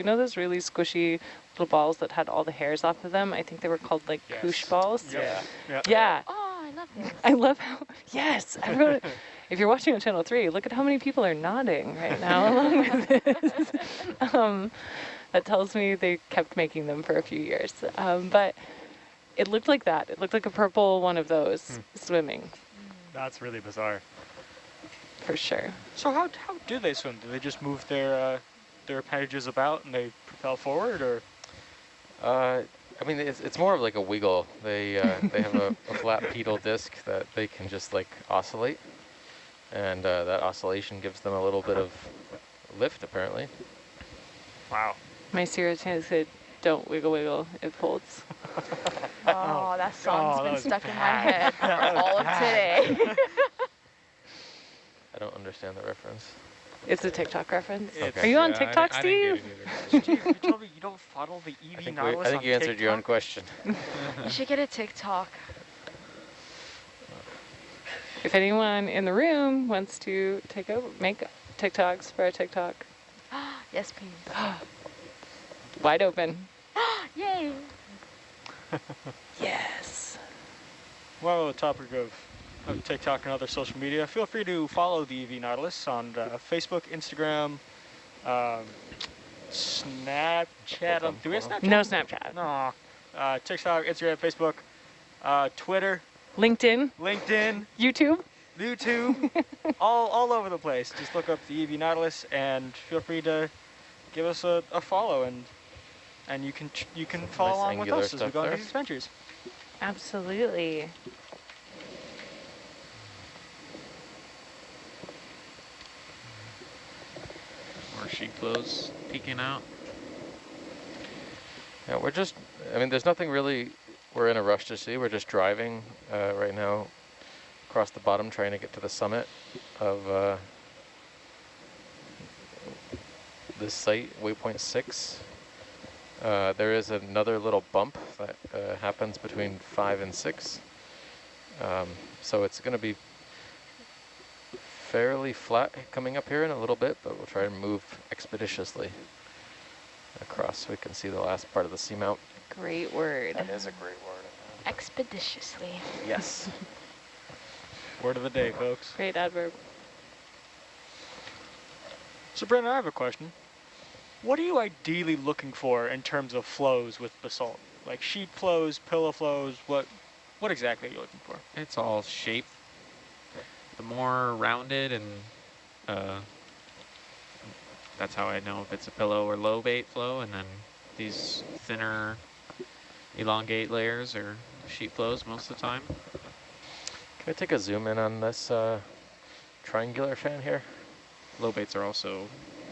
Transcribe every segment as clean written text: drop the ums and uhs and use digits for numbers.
You know those really squishy little balls that had all the hairs off of them? I think they were called like koosh balls. Yeah. Yeah. Oh, I love this. I love how, yes, everyone, if you're watching on Channel 3, look at how many people are nodding right now along with this. That tells me they kept making them for a few years. But it looked like that. It looked like a purple one of those swimming. That's really bizarre. For sure. So how do they swim? Do they just move their appendages about and they propel forward, or? I mean, it's more of like a wiggle. They have a flat pedal disc that they can just like oscillate, and that oscillation gives them a little bit of lift, apparently. Wow. My Sirochan said, "Don't wiggle, wiggle. It folds." Oh, that song's that been was stuck in my bad. head for all of today. I don't understand the reference. It's a TikTok reference. It's- Are you on Yeah, TikTok, I didn't Steve? get it Steve, you told me you don't follow the I EV think, Nautilus I think on you answered your own TikTok? question. You should get a TikTok. If anyone in the room wants to take over, make TikToks for a TikTok, Yes, please. wide open. Yay. Yes. Well, the topic of TikTok and other social media, feel free to follow the EV Nautilus on Facebook, Instagram, Snapchat. Do we have Snapchat? No Snapchat. No. TikTok, Instagram, Facebook, Twitter, LinkedIn, LinkedIn, YouTube. YouTube, all over the place. Just look up the EV Nautilus and feel free to give us a follow, and you can follow Nice along with angular us as we stuff go on there. these adventures. Absolutely. More sheet flows peeking out. Yeah, I mean, there's nothing really we're in a rush to see. We're just driving right now across the bottom, trying to get to the summit of this site, waypoint 6. There is another little bump that happens between 5 and 6. So it's going to be fairly flat coming up here in a little bit, but we'll try and move expeditiously across so we can see the last part of the seamount. Great word. That is a great word. Expeditiously. Yes. Word of the day, folks. Great adverb. So, Brendan, I have a question. What are you ideally looking for in terms of flows with basalt? Like sheet flows, pillow flows, what exactly are you looking for? It's all shape. The more rounded and that's how I know if it's a pillow or low bait flow, and then these thinner elongate layers are sheet flows most of the time. Can I take a zoom in on this triangular fan here? Low baits are also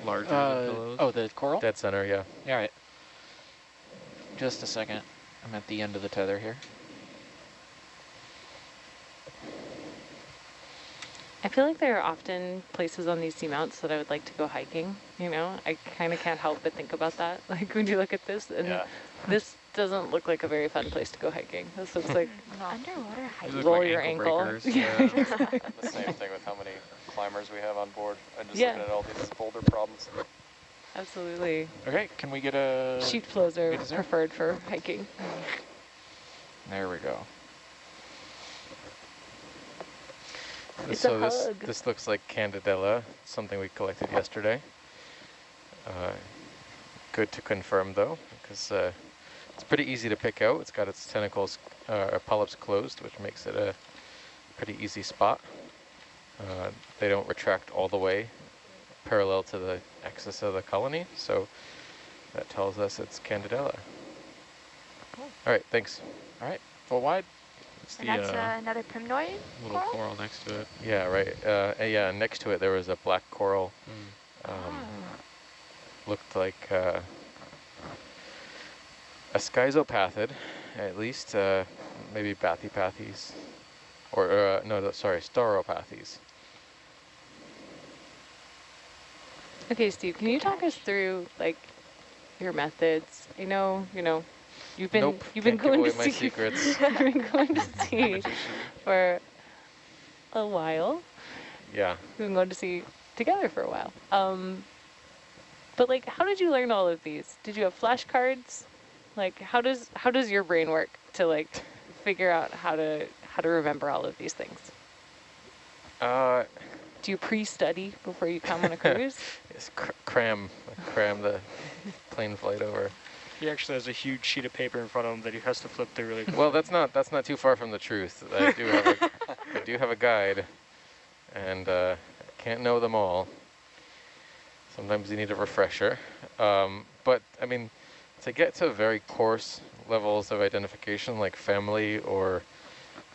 larger than pillows. Oh, the coral? Dead center, yeah. Yeah, all right. Just a second. I'm at the end of the tether here. I feel like there are often places on these seamounts that I would like to go hiking, you know? I kind of can't help but think about that. Like when you look at this, and this doesn't look like a very fun place to go hiking. This looks like Underwater These hiking. look roll like your ankle ankle. breakers. The same thing with how many climbers we have on board. I'm just looking at all these boulder problems. Absolutely. Okay, can we get a... Sheet flows are Good as there? preferred for hiking. There we go. It's So a this hug. this looks like Candidella, something we collected yesterday. Good to confirm though, because it's pretty easy to pick out. It's got its tentacles or polyps closed, which makes it a pretty easy spot. They don't retract all the way parallel to the axis of the colony, so that tells us it's Candidella. Cool. All right, thanks. All right, full wide. It's And the that's another primnoid little coral? coral next to it. Yeah, right. Yeah, next to it there was a black coral. Looked like a schizopathid, at least, maybe bathypathes, or sorry, stauropathes. Okay, Steve, can you talk us through like your methods? I know, you've been Nope, you've been can't give going away to my sea. secrets. You've been going to sea for a while. Yeah. We've been going to sea together for a while. But like, how did you learn all of these? Did you have flashcards? Like, how does your brain work to like figure out how to remember all of these things? Do you pre-study before you come on a cruise? Yes, cram the plane flight over. He actually has a huge sheet of paper in front of him that he has to flip through really quickly. Well, that's not too far from the truth. I do have a guide, and I can't know them all. Sometimes you need a refresher. But I mean, to get to very coarse levels of identification, like family or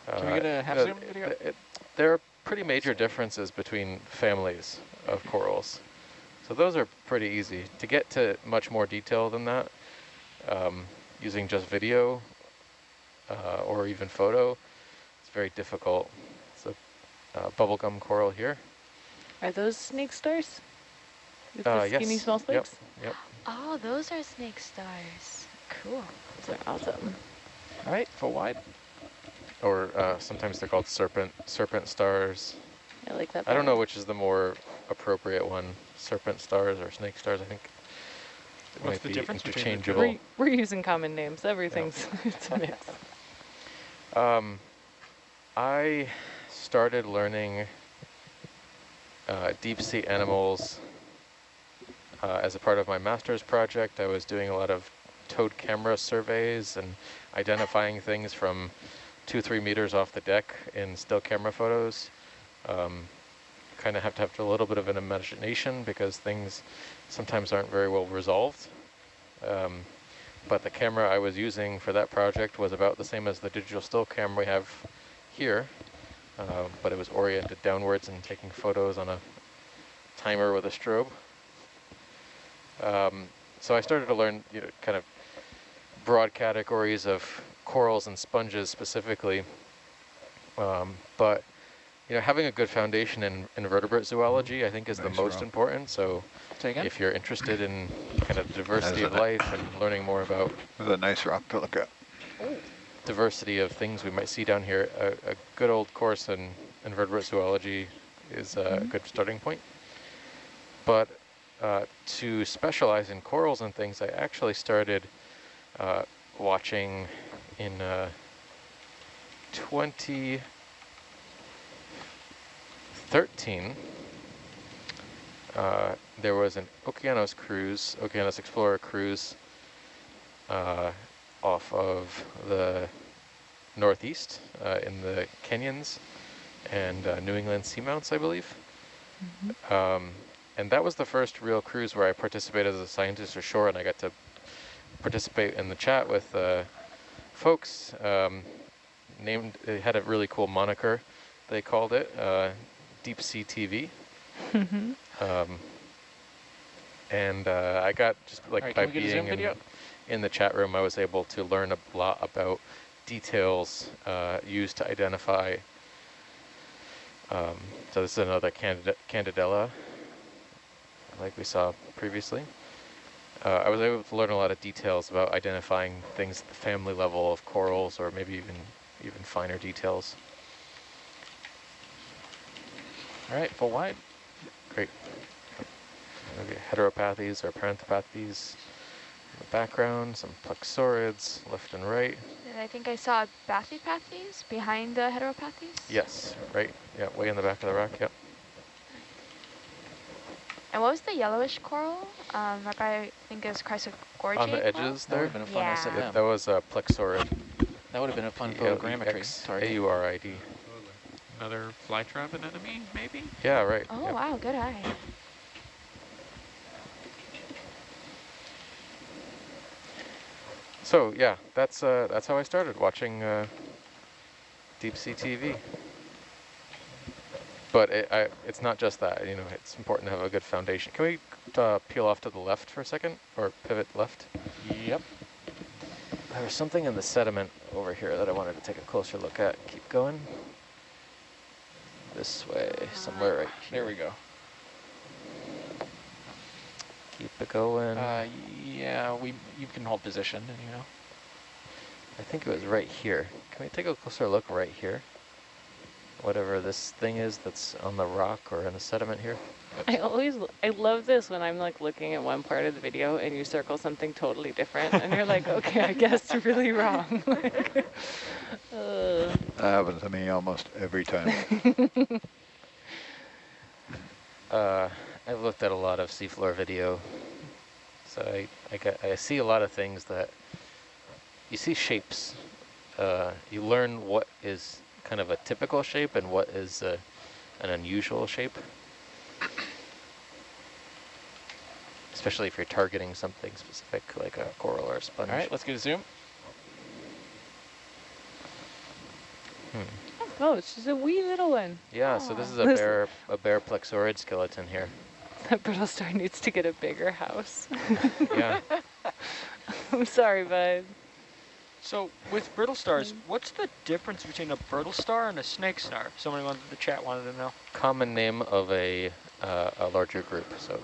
Can we get a half zoom video? There are pretty major differences between families of corals. So those are pretty easy. To get to much more detail than that, using just video or even photo, it's very difficult. It's a bubblegum coral here. Are those snake stars? With the skinny Yes. small spikes? Yep. Oh, those are snake stars. Cool. Those are awesome. All right, full wide. Or sometimes they're called serpent stars. I like that. I don't know which is the more appropriate one, serpent stars or snake stars. I think it What's might the be difference between the two? interchangeable. We're using common names. Everything's it's a mix. I started learning deep sea animals as a part of my master's project. I was doing a lot of towed camera surveys and identifying things from 2-3 meters off the deck in still camera photos. Kind of have to have a little bit of an imagination because things sometimes aren't very well resolved. But the camera I was using for that project was about the same as the digital still camera we have here, but it was oriented downwards and taking photos on a timer with a strobe. So I started to learn, kind of broad categories of corals and sponges specifically. But having a good foundation in invertebrate zoology, I think, is the most important. So if you're interested in kind of diversity of life and learning more about a nice rock to look at. Diversity of things we might see down here, a good old course in invertebrate zoology is a good starting point. But to specialize in corals and things, I actually started watching in 2013. There was an Okeanos Explorer cruise off of the northeast in the canyons and New England seamounts, I believe. And that was the first real cruise where I participated as a scientist ashore, and I got to participate in the chat with folks. It had a really cool moniker, they called it, Deep Sea TV. And I got just like by being in the chat room, I was able to learn a lot about details used to identify. So this is another Candidella, like we saw previously. I was able to learn a lot of details about identifying things at the family level of corals, or maybe even finer details. All right, full wide. Great. Okay, heteropathes or paranthropathes in the background, some plexaurids left and right. And I think I saw bathypathes behind the heteropathes. Yes, right. Yeah, way in the back of the rock. Yep. And what was the yellowish coral? I think it was Chrysogorgia. On the edges there. That would have been a fun SFM. Yeah, that was a plexaurid. That would have been a fun photogrammetry target. AURID. Another flytrap anemone, maybe? Yeah, right. Oh, yep. wow, good eye. So yeah, that's how I started watching deep sea TV. But it's not just that. It's important to have a good foundation. Can we peel off to the left for a second, or pivot left? Yep. There was something in the sediment over here that I wanted to take a closer look at. Keep going. This way, somewhere right here. There we go. Keep it going. Yeah, you can hold position, I think it was right here. Can we take a closer look right here? Whatever this thing is that's on the rock or in the sediment here. I love this when I'm like looking at one part of the video and you circle something totally different and you're like, okay, I guessed really wrong. Like, That happens to me almost every time. I've looked at a lot of seafloor video, so I see a lot of things that you see shapes. You learn what is kind of a typical shape and what is an unusual shape. Especially if you're targeting something specific like a coral or a sponge. All right, let's get a zoom. Oh, it's just a wee little one. Yeah, so this is This- a bear plexaurid skeleton here. That brittle star needs to get a bigger house. Yeah. I'm sorry, bud. So with brittle stars, what's the difference between a brittle star and a snake star? Somebody in the chat wanted to know. Common name of a larger group. So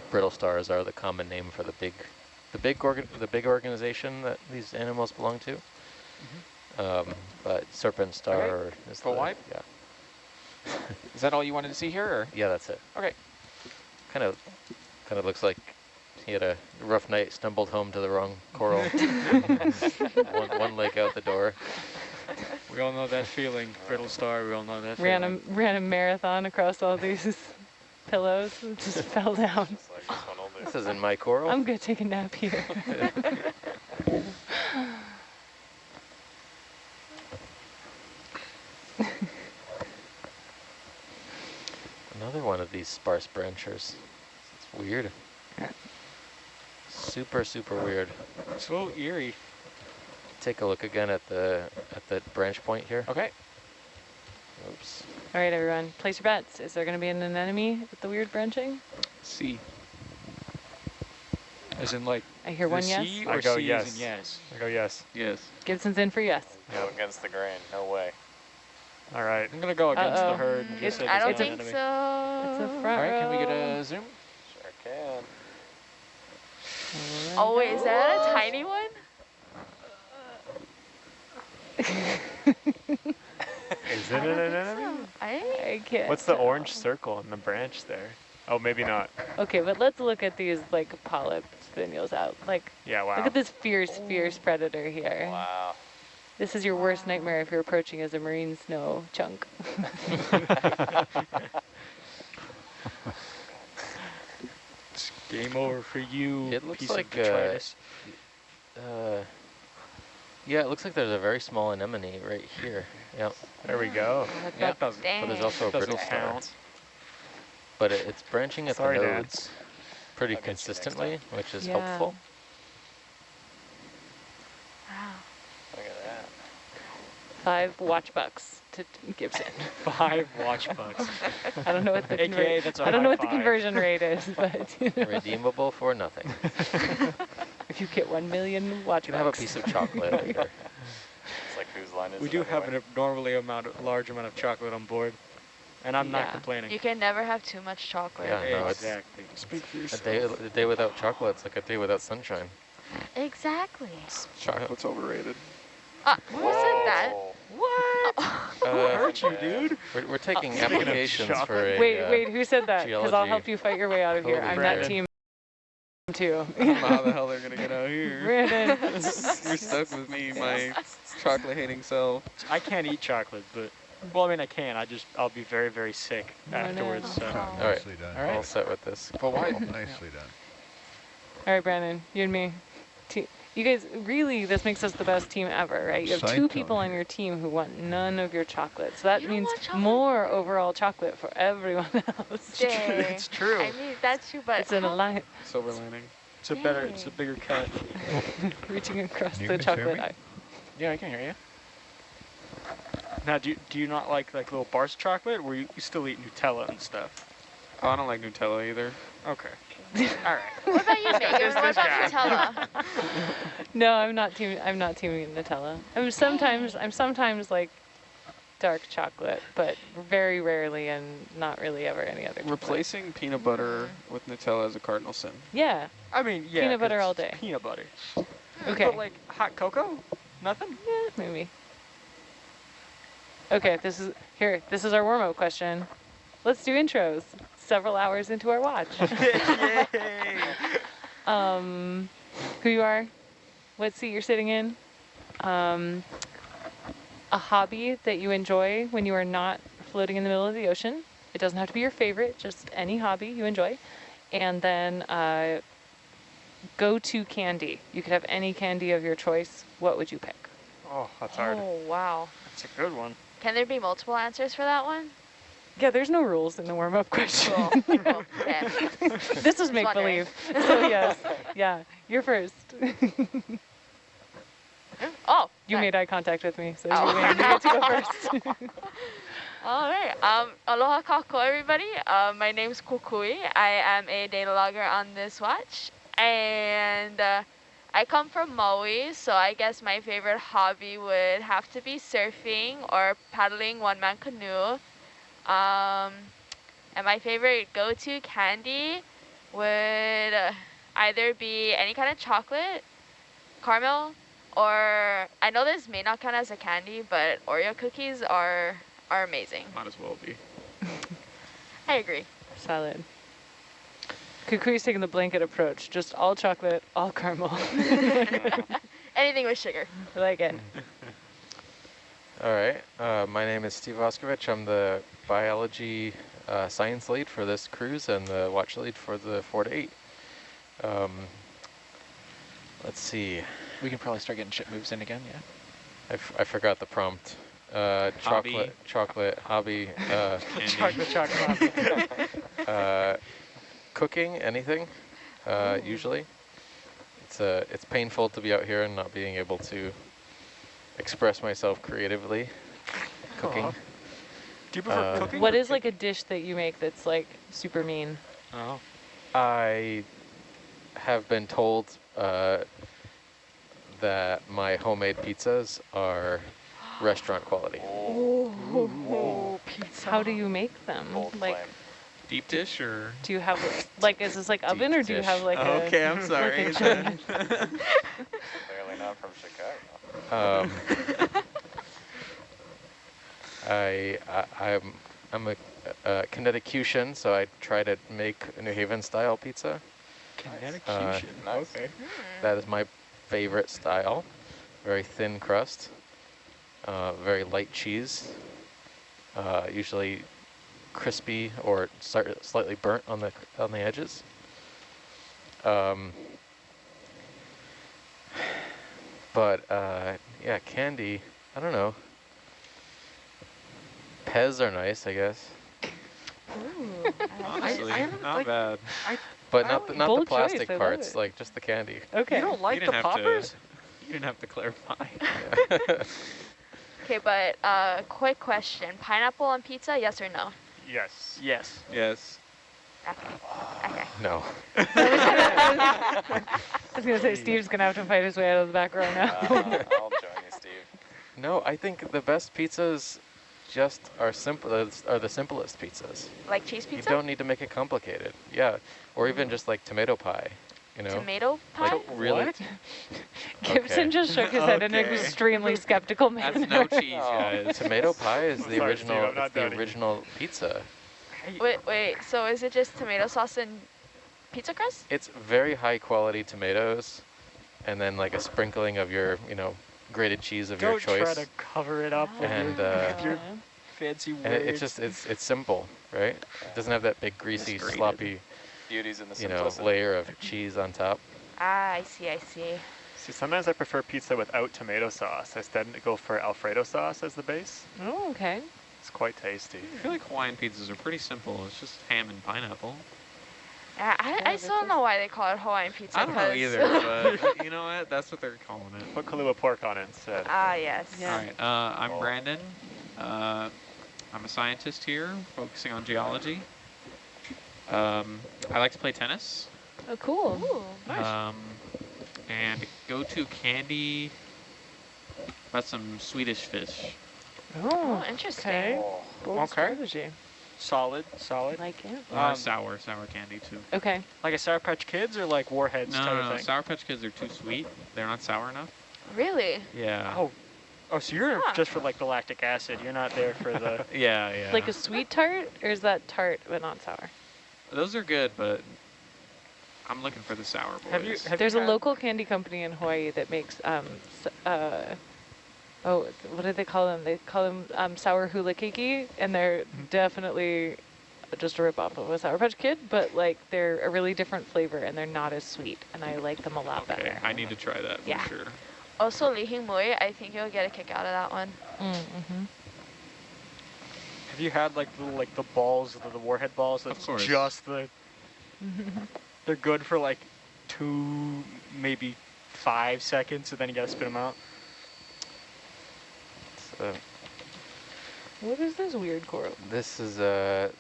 brittle stars are the common name for the big organization that these animals belong to. But serpent star is Full the, wipe? Yeah. Is that all you wanted to see here? Or? Yeah, that's it. Okay. Kind of looks like he had a rough night, stumbled home to the wrong coral. one leg out the door. We all know that feeling, brittle star. We all know that feeling. Ran a marathon across all these pillows and just fell down. Just like this one will do. This isn't my coral. I'm gonna take a nap here. Another one of these sparse branchers. It's weird. Super, super weird. It's a little eerie. Take a look again at the branch point here. Okay. Oops. All right, everyone, place your bets. Is there gonna be an anemone with the weird branching? C. As in like I hear one yes. C I or go C yes. as in yes? I go yes. Yes. Gibson's in for yes. Go against the grain. No way. All right. I'm gonna go against Uh-oh. the herd and just say I don't there's an think enemy. so. It's a All front right, can we get row. a zoom? Sure can. Oh, wait, is that a tiny one? Is it an enemy? I can't. What's the tell. orange circle on the branch there? Oh, maybe not. Okay, but let's look at these like polyp spinels out. Like, Yeah, wow. look at this fierce predator here. Wow. This is your worst nightmare if you're approaching as a marine snow chunk. It's game over for you, It looks piece like, of detritus. Yeah, it looks like there's a very small anemone right here. Yep. There we go. Yeah. That doesn't, Dang. But there's also a doesn't brittle star. count. But it's branching at Sorry, the Dad. nodes pretty I'll get you next consistently, which is Yeah. helpful. Wow. Look at that. 5 watch bucks to Gibson. 5 watch bucks. I don't know what the AKA, that's a I don't know high what the five. conversion rate is, but you know, Redeemable for nothing. if you get 1 million watch You can have a bucks. piece of chocolate here. It's like whose line is We it do have anyway? an abnormally large amount of chocolate on board, and I'm not Yeah. complaining. You can never have too much chocolate. Yeah. No, it's- Exactly. Speak for A yourself. day without chocolate, it's like a day without sunshine. Exactly. Chocolate's overrated. Who said that? Whoa. What hurt you, dude? We're taking Speaking of applications for chocolate. a. Wait, who said that? Because I'll geology. help you fight your way out of here. Holy I'm Brandon. that team too. I don't know how the hell they're gonna get out here. Brandon. You're stuck with me, my chocolate hating self. I can't eat chocolate, but well, I mean I can. I'll be very, very sick No, no. afterwards. So. All right. Nicely done. All right. All set with this. Full wide. Nicely done. All right, Brandon, you and me. You guys, really, this makes us the best team ever, right? You have Sight 2 on people on here. your team who want none of your chocolate. So that You don't means want chocolate? more overall chocolate for everyone else. Dang. It's true. I mean, that's true, but It's an alliance, Silver lining. It's a bigger cut. reaching across You the guys hear chocolate me? aisle. Yeah, I can hear you. Now, do you not like little bars of chocolate, or you still eat Nutella and stuff? Oh, I don't like Nutella either. Okay. All right. what about you, Megan? What about Nutella? No, I'm not teaming Nutella. I'm sometimes like dark chocolate, but very rarely and not really ever any other chocolate. Replacing peanut butter with Nutella is a cardinal sin. Yeah. I mean, yeah. Peanut butter 'cause all it's day. Peanut butter. Okay. But like hot cocoa? Nothing? Yeah, maybe. Okay, this is our warm-up question. Let's do intros. several hours into our watch. Who you are, what seat you're sitting in, a hobby that you enjoy when you are not floating in the middle of the ocean. It doesn't have to be your favorite, just any hobby you enjoy. And then go-to candy. You could have any candy of your choice. What would you pick? Oh, that's hard. Oh, wow. That's a good one. Can there be multiple answers for that one? Yeah, there's no rules in the warm-up question. Cool. Okay. This is Just make-believe. So yes, yeah, you're first. Oh. You sorry. made eye contact with me, so Oh. you get to go first. All right. Aloha kako, everybody. My name's Kukui. I am a data logger on this watch, and I come from Maui, so I guess my favorite hobby would have to be surfing or paddling one-man canoe. And my favorite go-to candy would either be any kind of chocolate, caramel, or I know this may not count as a candy, but Oreo cookies are amazing. Might as well be. I agree. Solid. Kukui's taking the blanket approach. Just all chocolate, all caramel. Anything with sugar. I like it. All right. My name is Steve Oskovich. I'm the biology science lead for this cruise and the watch lead for the 4 to 8. Let's see. We can probably start getting ship moves in again, yeah? I forgot the prompt. Hobby. Chocolate, hobby, Candy. Chocolate. cooking, anything, usually. It's painful to be out here and not being able to express myself creatively. Cooking. Aw. Do you prefer cooking? What or is like a dish that you make that's like super mean? Oh. I have been told that my homemade pizzas are restaurant quality. Oh, pizza. How do you make them? Bold Like, claim. Deep dish or? do you have like is this like oven or do you dish. have like Okay, a? I'm sorry. Like a chimney? Clearly not from Chicago. I'm a kinetician, so I try to make a New Haven style pizza. Kinetic Nice. Okay. That is my favorite style. Very thin crust, very light cheese, usually crispy or slightly burnt on the edges. But yeah, candy. I don't know. Pez are nice, I guess, Honestly, haven't, not like- bad. but I not don't- the Bold plastic choice, I love parts, it. like just the candy. Okay. You don't like You the didn't have to- poppers? You didn't have to clarify. Okay, but quick question. Pineapple on pizza, yes or no? Yes. Yes. Yes. Okay. No. I was gonna say Steve's gonna have to fight his way out of the back row now. I'll join you, Steve. No, I think the best pizzas just are the simplest pizzas. Like cheese You pizza? don't need to make it complicated. Yeah, or even just like tomato pie, you know? Tomato Like pie? really? What? Gibson Okay. just shook his head in an Okay. extremely skeptical manner. That's no cheese, guys. Tomato pie is the Sorry, Steve, I'm original. not It's the doubting you. original pizza. Wait, so is it just tomato sauce and pizza crust? It's very high quality tomatoes, and then like a sprinkling of your, grated cheese of your Don't try choice. to cover it up with And, your fancy words. And it's just it's simple, right? It doesn't have that big greasy, It's grated. sloppy, Beauty's in the simplicity. layer of cheese on top. Ah, I see. See, sometimes I prefer pizza without tomato sauce. I instead go for Alfredo sauce as the base. Oh, okay. It's quite tasty. I feel like Hawaiian pizzas are pretty simple. It's just ham and pineapple. I still don't know why they call it Hawaiian pizza. I don't know 'cause- either, but you know what? That's what they're calling it. Put Kahlua pork on it instead. Ah, yes. Yeah. All right, I'm Brandon. I'm a scientist here, focusing on geology. I like to play tennis. Oh, cool. Ooh. And go-to candy, about some Swedish fish. Oh, interesting. Okay. Oh, Bold Okay. strategy. Solid. Like it. Or sour candy too. Okay. Like a Sour Patch Kids or like Warheads type No, of thing? Sour Patch Kids are too sweet. They're not sour enough. Really? Yeah. Oh, so you're Huh. just for like the lactic acid. You're not there for the. Yeah. Like a sweet tart, or is that tart but not sour? Those are good, but I'm looking for the sour boys. There's a had- local candy company in Hawaii that makes oh, what do they call them? They call them sour hula keiki, and they're definitely just a ripoff of a Sour Patch Kid, but like they're a really different flavor and they're not as sweet, and I like them a lot Okay, better. I need to try that Yeah. for sure. Also, Lihing Mui, I think you'll get a kick out of that one. Mm-hmm. Have you had like the balls, the warhead balls? That's course. just the. They're good for like 2, maybe 5 seconds, and then you gotta spit them out. So What is this weird coral? this is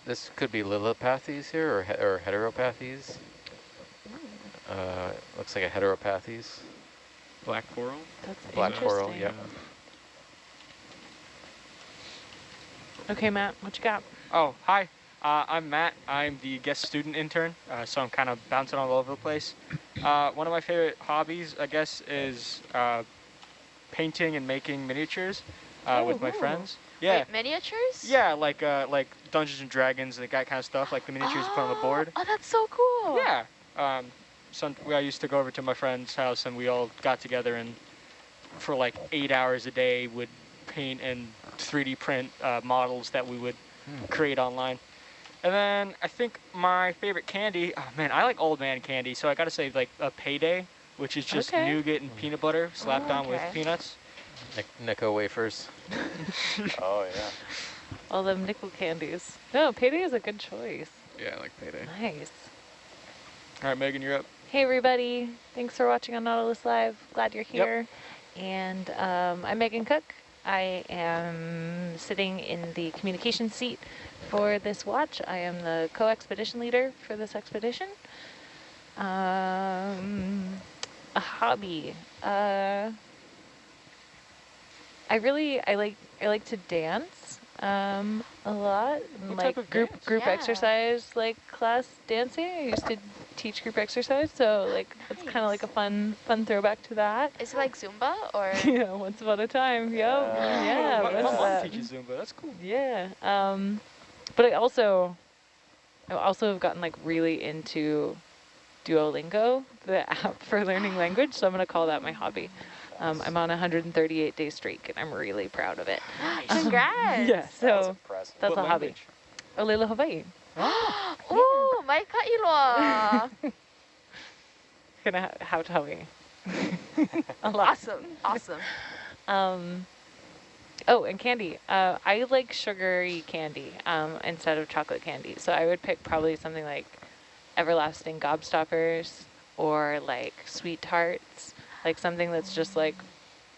this could be lilipathes here or heteropathes. Looks like a heteropathes. Black coral? That's Black coral, interesting. yep. Okay, Matt, what you got? Oh, hi. I'm Matt. I'm the guest student intern, so I'm kind of bouncing all over the place. One of my favorite hobbies, I guess, is painting and making miniatures with my ooh. friends. Yeah. Wait, miniatures? Yeah, like Dungeons and Dragons, that kind of stuff, like the miniatures you put on the board. Oh, that's so cool. Yeah. I used to go over to my friend's house, and we all got together and for like 8 hours a day would paint and 3D print models that we would create online. And then I think my favorite candy, oh man, I like old man candy, so I gotta say like a Payday, which is just Okay. nougat and peanut butter slapped on with okay. peanuts. Necco wafers. Oh, yeah. All them nickel candies. No, Payday is a good choice. Yeah, I like Payday. Nice. All right, Megan, you're up. Hey everybody, thanks for watching on Nautilus Live. Glad you're here. And I'm Megan Cook. I am sitting in the communication seat for this watch. I am the co-expedition leader for this expedition. A hobby. I like to dance a lot. What Like type of group dance? group Yeah. exercise, like class dancing. I used to teach group exercise, so like it's kind of like a fun throwback to that. Is it like Zumba or? Yeah, once upon a time. Yep. Yeah. My what's mom that? teaches Zumba. That's cool. Yeah. But I also have gotten like really into Duolingo, the app for learning language. So I'm gonna call that my hobby. I'm on a 138-day streak, and I'm really proud of it. Congrats. Yeah. That's So impressive. that's What a hobby. language? Olelo Hawaii. Ooh, may kailua. Gonna have to help me. A lot. Awesome. Oh, and candy. I like sugary candy instead of chocolate candy. So I would pick probably something like everlasting gobstoppers or like sweet tarts, like something that's just like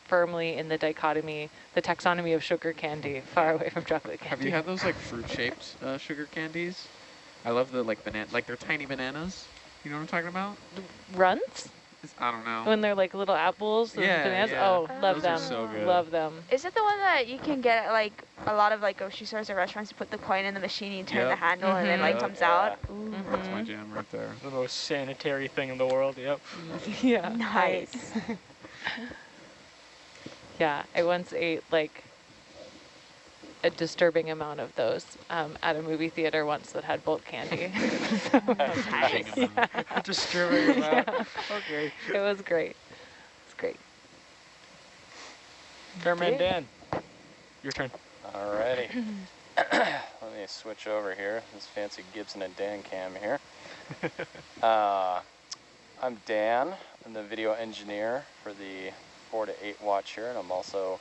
firmly in the taxonomy of sugar candy, far away from chocolate candy. Have you had those like fruit-shaped sugar candies? I love the like banana, like they're tiny bananas. You know what I'm talking about? Runts? I don't know. When they're like little apples and Yeah, bananas? yeah. Oh, love Those them. are so good. Love them. Is it the one that you can get at like a lot of like grocery stores or restaurants? You put the coin in the machine, you turn the Yep. handle, and it like Mhm. comes Yeah. out. That's my jam right there. The most sanitary thing in the world. Yep. Yeah. Nice. Yeah, I once ate like a disturbing amount of those at a movie theater once that had bulk candy. Nice. Disturbing about. Yeah. Okay. It was great. It's great. Fairman Okay. Dan, your turn. Alrighty. Let me switch over here. This fancy Gibson and Dan cam here. I'm Dan. I'm the video engineer for the 4 to 8 watch here, and I'm also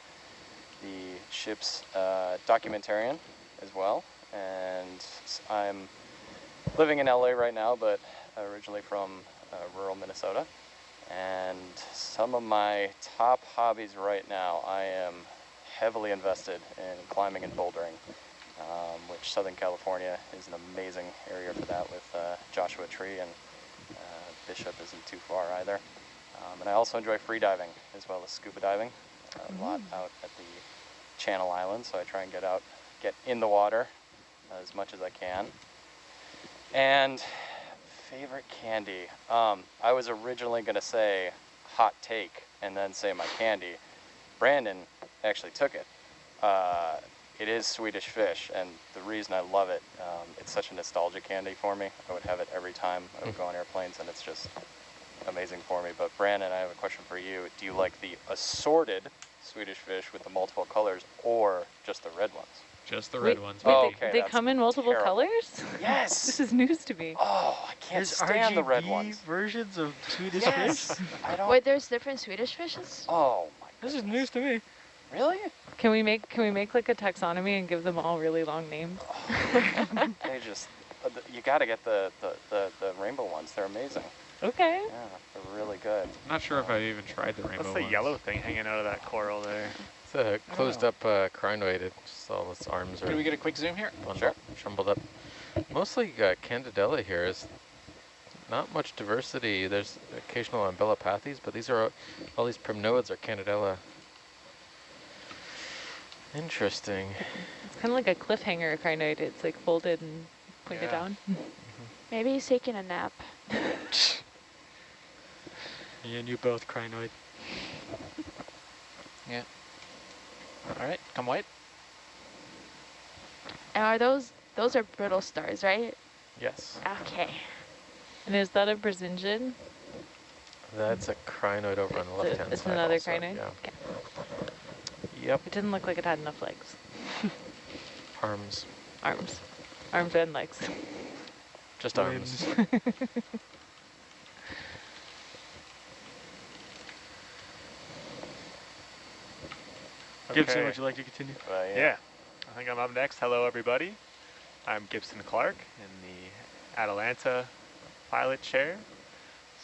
the ship's documentarian as well. And I'm living in LA right now, but originally from rural Minnesota. And some of my top hobbies right now, I am heavily invested in climbing and bouldering, which Southern California is an amazing area for that with Joshua Tree, and Bishop isn't too far either. And I also enjoy free diving as well as scuba diving, a lot out at the Channel Islands, so I try and get in the water as much as I can. And favorite candy, I was originally going to say hot take and then say my candy. Brandon actually took it. it is Swedish fish, and the reason I love it, it's such a nostalgia candy for me. I would have it every time I would go on airplanes, and it's just amazing for me. But Brandon, I have a question for you. Do you like the assorted Swedish fish with the multiple colors, or just the red ones? Just the red ones. Oh, baby. okay, they that's come in multiple terrible. colors? Yes. This is news to me. Oh, I can't stand the red ones. versions of Swedish Yes. fish? I don't. Wait, there's different Swedish fishes? Oh my This is goodness. news to me. Really? Can we make like a taxonomy and give them all really long names? They just. You got to get the rainbow ones. They're amazing. Okay. Yeah, they're really good. I'm not sure if I've even tried the rainbow What's the ones. yellow thing hanging out of that coral there? It's a closed up crinoid. It just all its arms Can are we get a quick zoom here? Sure. jumbled up. Mostly Candidella here is not much diversity. There's occasional Umbellapathes, but these are all these primnoids are Candidella. Interesting. It's kind of like a cliffhanger crinoid. It's like folded and pointed Yeah. down. Maybe he's taking a nap. Me and you both, crinoid. Yeah. All right, come white. And are those are brittle stars, right? Yes. Okay. And is that a Brazilian? That's a crinoid over on the left hand side. It's another also, crinoid? Yeah. Okay. Yep. It didn't look like it had enough legs. Arms. Arms. Arms and legs. Just arms. Gibson, Okay. would you like to continue? Yeah, I think I'm up next. Hello, everybody. I'm Gibson Clark in the Atalanta pilot chair.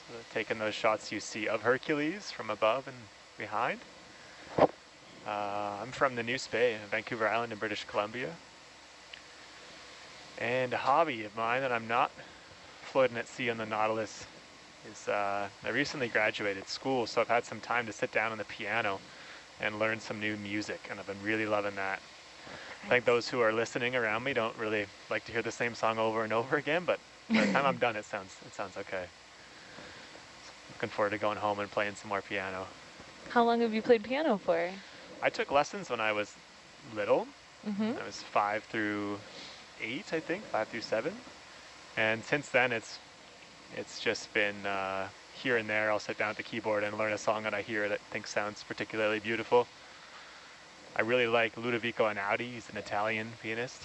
So taking those shots you see of Hercules from above and behind. I'm from the Neuse Bay, Vancouver Island in British Columbia. And a hobby of mine that I'm not floating at sea on the Nautilus is I recently graduated school, so I've had some time to sit down on the piano and learn some new music, and I've been really loving that. I think those who are listening around me don't really like to hear the same song over and over again, but by the time I'm done, it sounds okay. Looking forward to going home and playing some more piano. How long have you played piano for? I took lessons when I was little. Mm-hmm. I was 5 through 8, I think, 5 through 7. And since then, it's just been here and there. I'll sit down at the keyboard and learn a song that I hear that I think sounds particularly beautiful. I really like Ludovico Einaudi. He's an Italian pianist.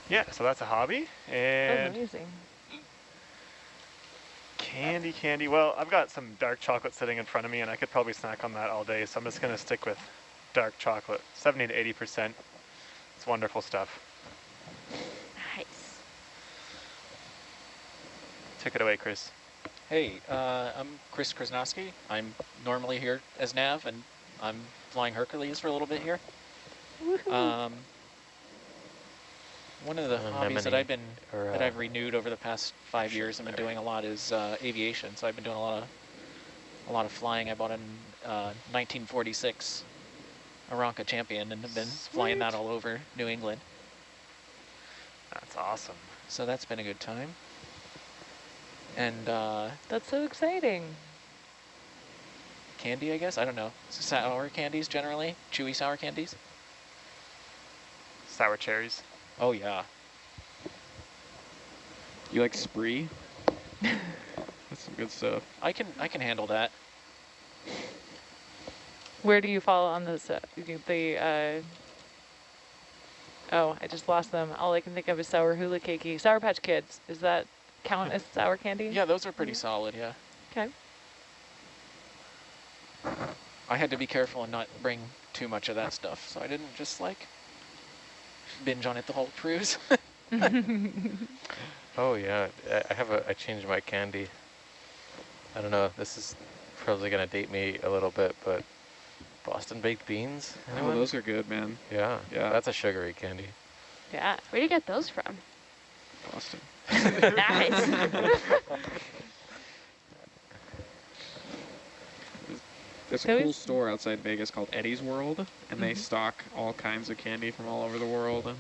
Yeah, so that's a hobby. That's And amazing. candy. Well, I've got some dark chocolate sitting in front of me, and I could probably snack on that all day, so I'm just going to stick with dark chocolate, 70 to 80%. It's wonderful stuff. Nice. Take it away, Chris. Hey, I'm Chris Krasnowski. I'm normally here as Nav, and I'm flying Hercules for a little bit here. One of the hobbies that I've renewed over the past 5 years and been doing a lot is aviation. So I've been doing a lot of flying. I bought a 1946 Aranca Champion and have been flying that all over New England. That's awesome. So that's been a good time. And That's so exciting. candy, I guess? I don't know. Sour candies generally? Chewy sour candies? Sour cherries. Oh, yeah. You like Spree? That's some good stuff. I can handle that. Where do you fall on this? Oh, I just lost them. All I can think of is sour hula cakey. Sour Patch Kids. Does that count as sour candy? Yeah, those are pretty solid, yeah. Okay. I had to be careful and not bring too much of that stuff, so I didn't just like binge on it the whole cruise. Oh yeah, I changed my candy. I don't know, this is probably gonna date me a little bit, but Boston baked beans? Anyone? Oh, those are good, man. Yeah, Yeah. that's a sugary candy. Yeah. Where do you get those from? Boston. Nice. There's a cool store outside Vegas called Eddie's World, and they stock all kinds of candy from all over the world, and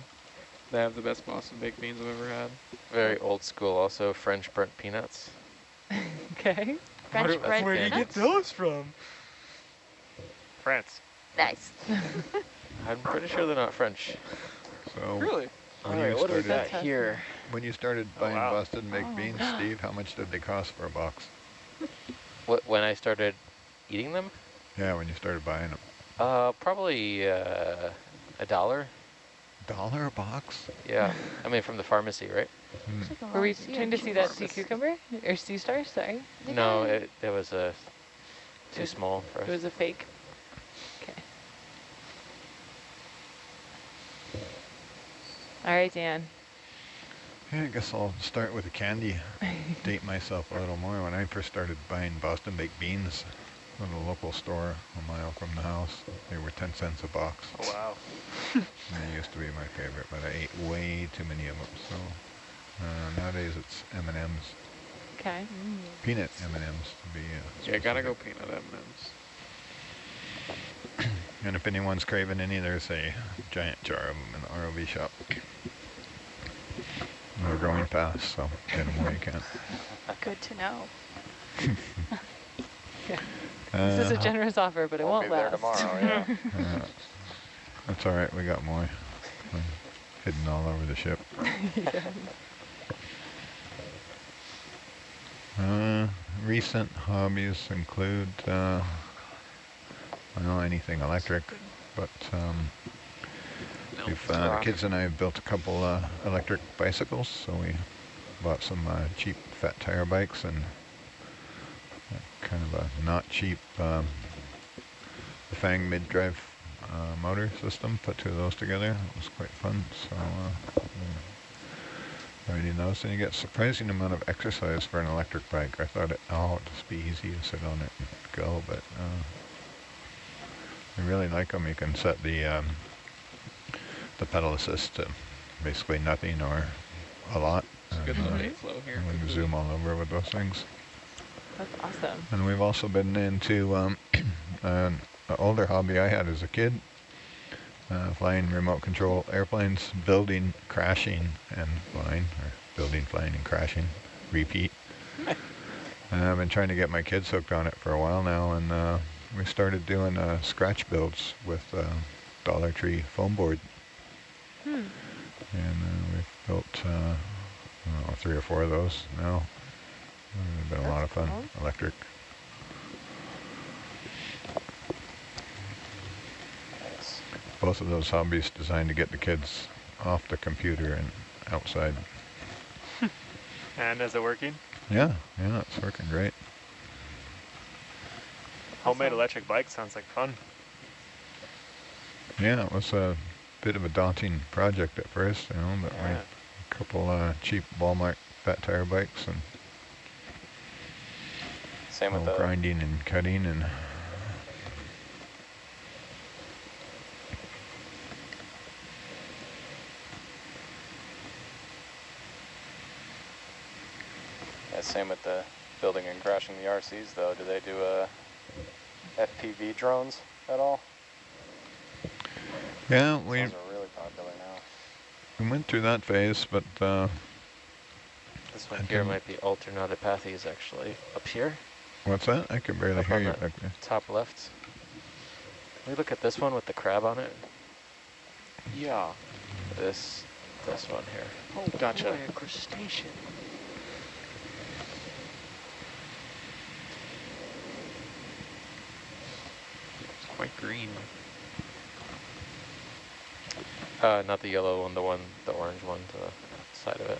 they have the best Boston baked beans I've ever had. Very old school, also French burnt peanuts. Okay. French bread Where do you get peanuts? those from? France. Nice. I'm pretty sure they're not French. So Really? when Alright, you what do we started got here? when you started Oh, buying wow. busted baked beans, Steve, how much did they cost for a box? When I started eating them, Yeah, when you started buying them. probably $1. $1 a box? Yeah, I mean from the pharmacy, right? Looks like a Were lot we of sea trying to see that sea urchins. cucumber or sea star? Sorry, They No, got- it was too small for it us. was a fake. Okay. All right, Dan. Yeah, I guess I'll start with the candy. Date myself a little more. When I first started buying Boston baked beans at a local store a mile from the house, they were 10 cents a box. Oh, wow. They used to be my favorite, but I ate way too many of them. So nowadays it's M&Ms, Okay. peanut M&Ms to be. Yeah, gotta go specific. peanut M&Ms. And if anyone's craving any, there's a giant jar of them in the ROV shop. They're growing fast, so get them where you can. Good to know. This is a generous offer, but it won't be there last. tomorrow, yeah. That's all right. We got more hidden all over the ship. Recent hobbies include well, anything electric, but we've the kids and I have built a couple electric bicycles, so we bought some cheap fat tire bikes and kind of a not cheap Fang mid-drive motor system. Put two of those together. It was quite fun. So riding those, and you get a surprising amount of exercise for an electric bike. I thought it'd just be easy to sit on it and go, but I really like them. You can set the pedal assist to basically nothing or a lot. It's good low rate flow here. We can zoom all over with those things. That's awesome. And we've also been into an older hobby I had as a kid, flying remote control airplanes, building, crashing, and flying, or building, flying, and crashing, repeat. And I've been trying to get my kids hooked on it for a while now, and we started doing scratch builds with Dollar Tree foam board. And we've built 3 or 4 of those now. They've been a lot of fun. Cool. Electric. Nice. Both of those hobbies designed to get the kids off the computer and outside. And is it working? Yeah, it's working great. Homemade electric bike sounds like fun. Yeah, it was a bit of a daunting project at first, but we Yeah. a couple cheap Walmart fat tire bikes and Same with all the grinding and cutting and same with the building and crashing the RCs though. Do they do FPV drones at all? yeah, Those are really popular now. we went through that phase, but This one here might be alternatipathes actually. Up here, what's that? I can barely Up hear on you that back there. top left. Can we look at this one with the crab on it? Yeah. This one here. Oh, gotcha. Boy, a crustacean. It's quite green. Not the yellow one, the orange one to the side of it.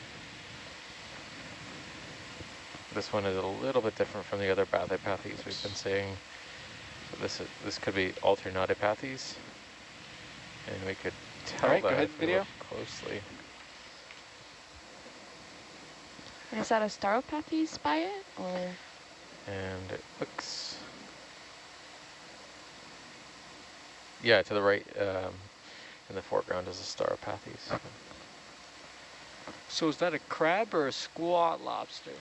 This one is a little bit different from the other bathypathes we've been seeing. So this could be alternatipathes, and we could tell Alright, go that ahead, if we video. look closely. And is that a Staropathes by it? Or And it looks, yeah, to the right in the foreground is a Staropathes. So is that a crab or a squat lobster?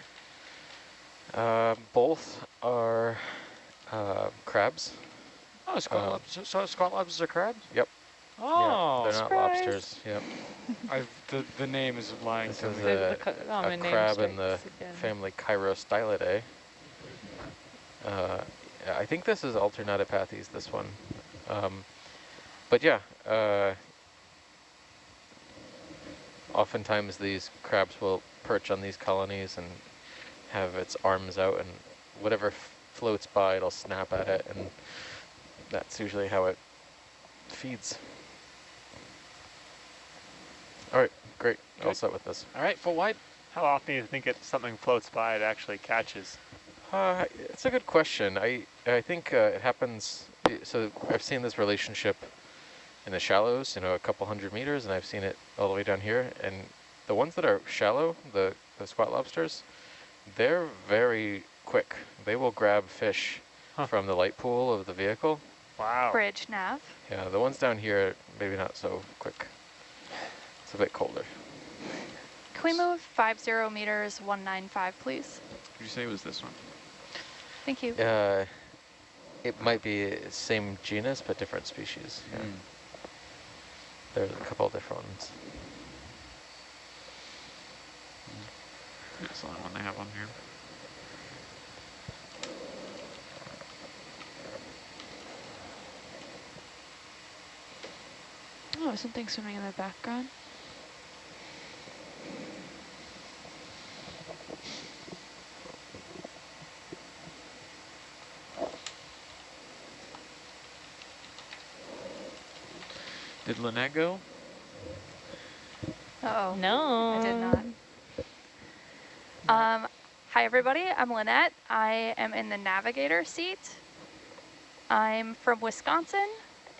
Both are crabs. Oh, squat lobsters. So squat lobsters are crabs? Yep. Oh, yeah, they're not lobsters. Yep. the name is lying This to is me. The a common name crab in the strikes again. family Chirostylidae. I think this is alternatipathes, this one. But yeah, oftentimes these crabs will perch on these colonies and have its arms out, and whatever floats by, it'll snap at it, and that's usually how it feeds. All right, great. All set with this. All right, full wide. How often do you think something floats by it actually catches? It's a good question. I think it happens. So I've seen this relationship in the shallows, a couple 100 meters, and I've seen it all the way down here. And the ones that are shallow, the squat lobsters, they're very quick. They will grab fish from the light pool of the vehicle. Wow. Bridge nav. Yeah, the ones down here, maybe not so quick. It's a bit colder. Can we move 50 meters 195, please? Did you say it was this one? Thank you. It might be same genus, but different species. Yeah. There's a couple different ones. That's the only one they have on here. Oh, something swimming in the background. Did Lynette go? Uh-oh. No. I did not. Hi, everybody. I'm Lynette. I am in the navigator seat. I'm from Wisconsin,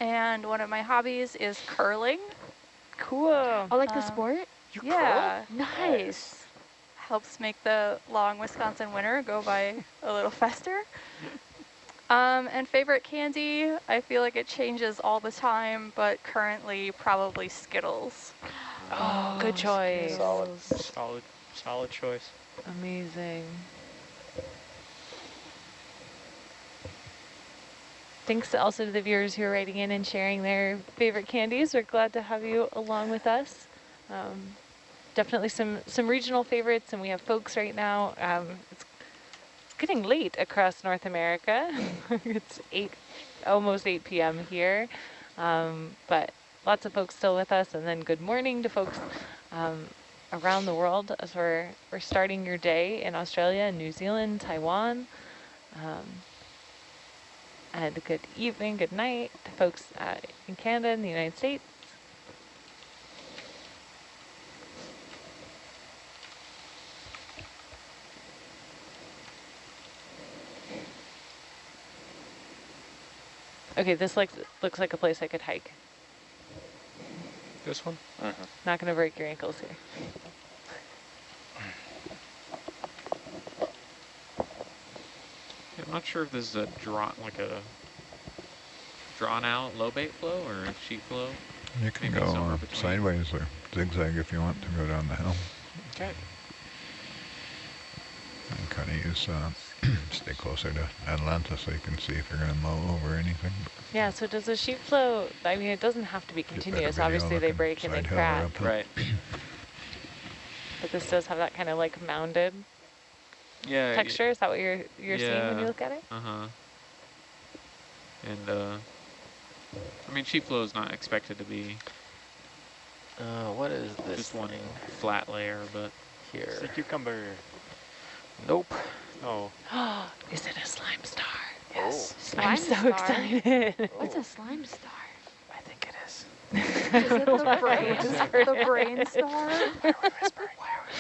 and one of my hobbies is curling. Cool. Oh, like the sport? Yeah. Nice. Helps make the long Wisconsin winter go by a little faster. And favorite candy, I feel like it changes all the time, but currently probably Skittles. Oh, good choice. Solid choice. Amazing. Thanks also to the viewers who are writing in and sharing their favorite candies. We're glad to have you along with us. Definitely some regional favorites, and we have folks right now. It's getting late across North America. It's almost 8 p.m. here, but lots of folks still with us. And then good morning to folks around the world as we're starting your day in Australia, New Zealand, Taiwan. And good evening, good night to folks in Canada and the United States. Okay, this looks like a place I could hike. This one? Not gonna break your ankles here. I'm not sure if this is a drawn out low bait flow or a sheet flow. You can Maybe go somewhere between. sideways or zigzag if you want to go down the hill. Okay. And kind of use, stay closer to Atlanta so you can see if you're going to mow over anything. Yeah, so does the sheet flow, I mean, it doesn't have to be continuous. Obviously, they break and they crack. Right. But this does have that kind of like mounded Yeah. texture. Is that what you're seeing when you look at it? Uh-huh. And, I mean, sheet flow is not expected to be What is this just one thing flat layer, but here? It's a cucumber. Nope. Oh. Is it a slime star? Yes. Slime I'm so star? excited. What's a slime star? I think it is. Is it the brain, the brain star? Why are we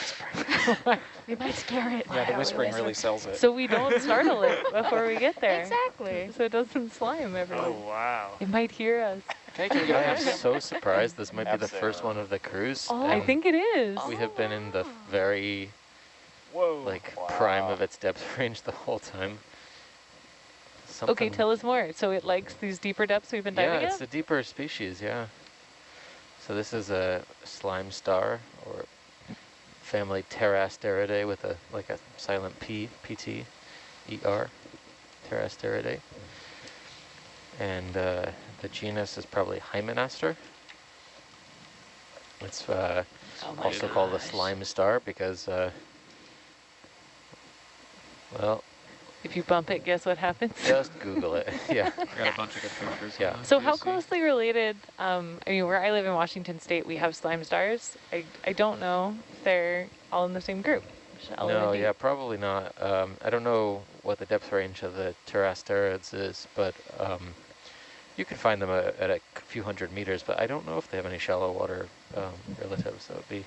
whispering? We might scare it. Yeah, the whispering really sells it. So we don't startle it before we get there. Exactly. So it doesn't slime everyone. Oh, wow. It might hear us. Okay, can we I get am up there? so surprised. This might be the Absolutely. first one of the cruise. Oh, I and think it is. we have been in the very Whoa. prime of its depth range the whole time. Okay, tell us more. So it likes these deeper depths we've been diving Yeah, it's at? a deeper species, yeah. So this is a slime star, or family Pterasteridae with a silent P, PT, ER, Pterasteridae. And the genus is probably Hymenaster. It's also called a slime star because, well, If you bump it, guess what happens? Just Google it. Yeah. I got a bunch of good pictures. Yeah. On So that. how QC. closely related, I mean, where I live in Washington State, we have slime stars. I don't know if they're all in the same group. Shallow No, and deep. yeah, probably not. I don't know what the depth range of the pterasterids is, but you can find them at a few hundred meters, but I don't know if they have any shallow water relatives. That would be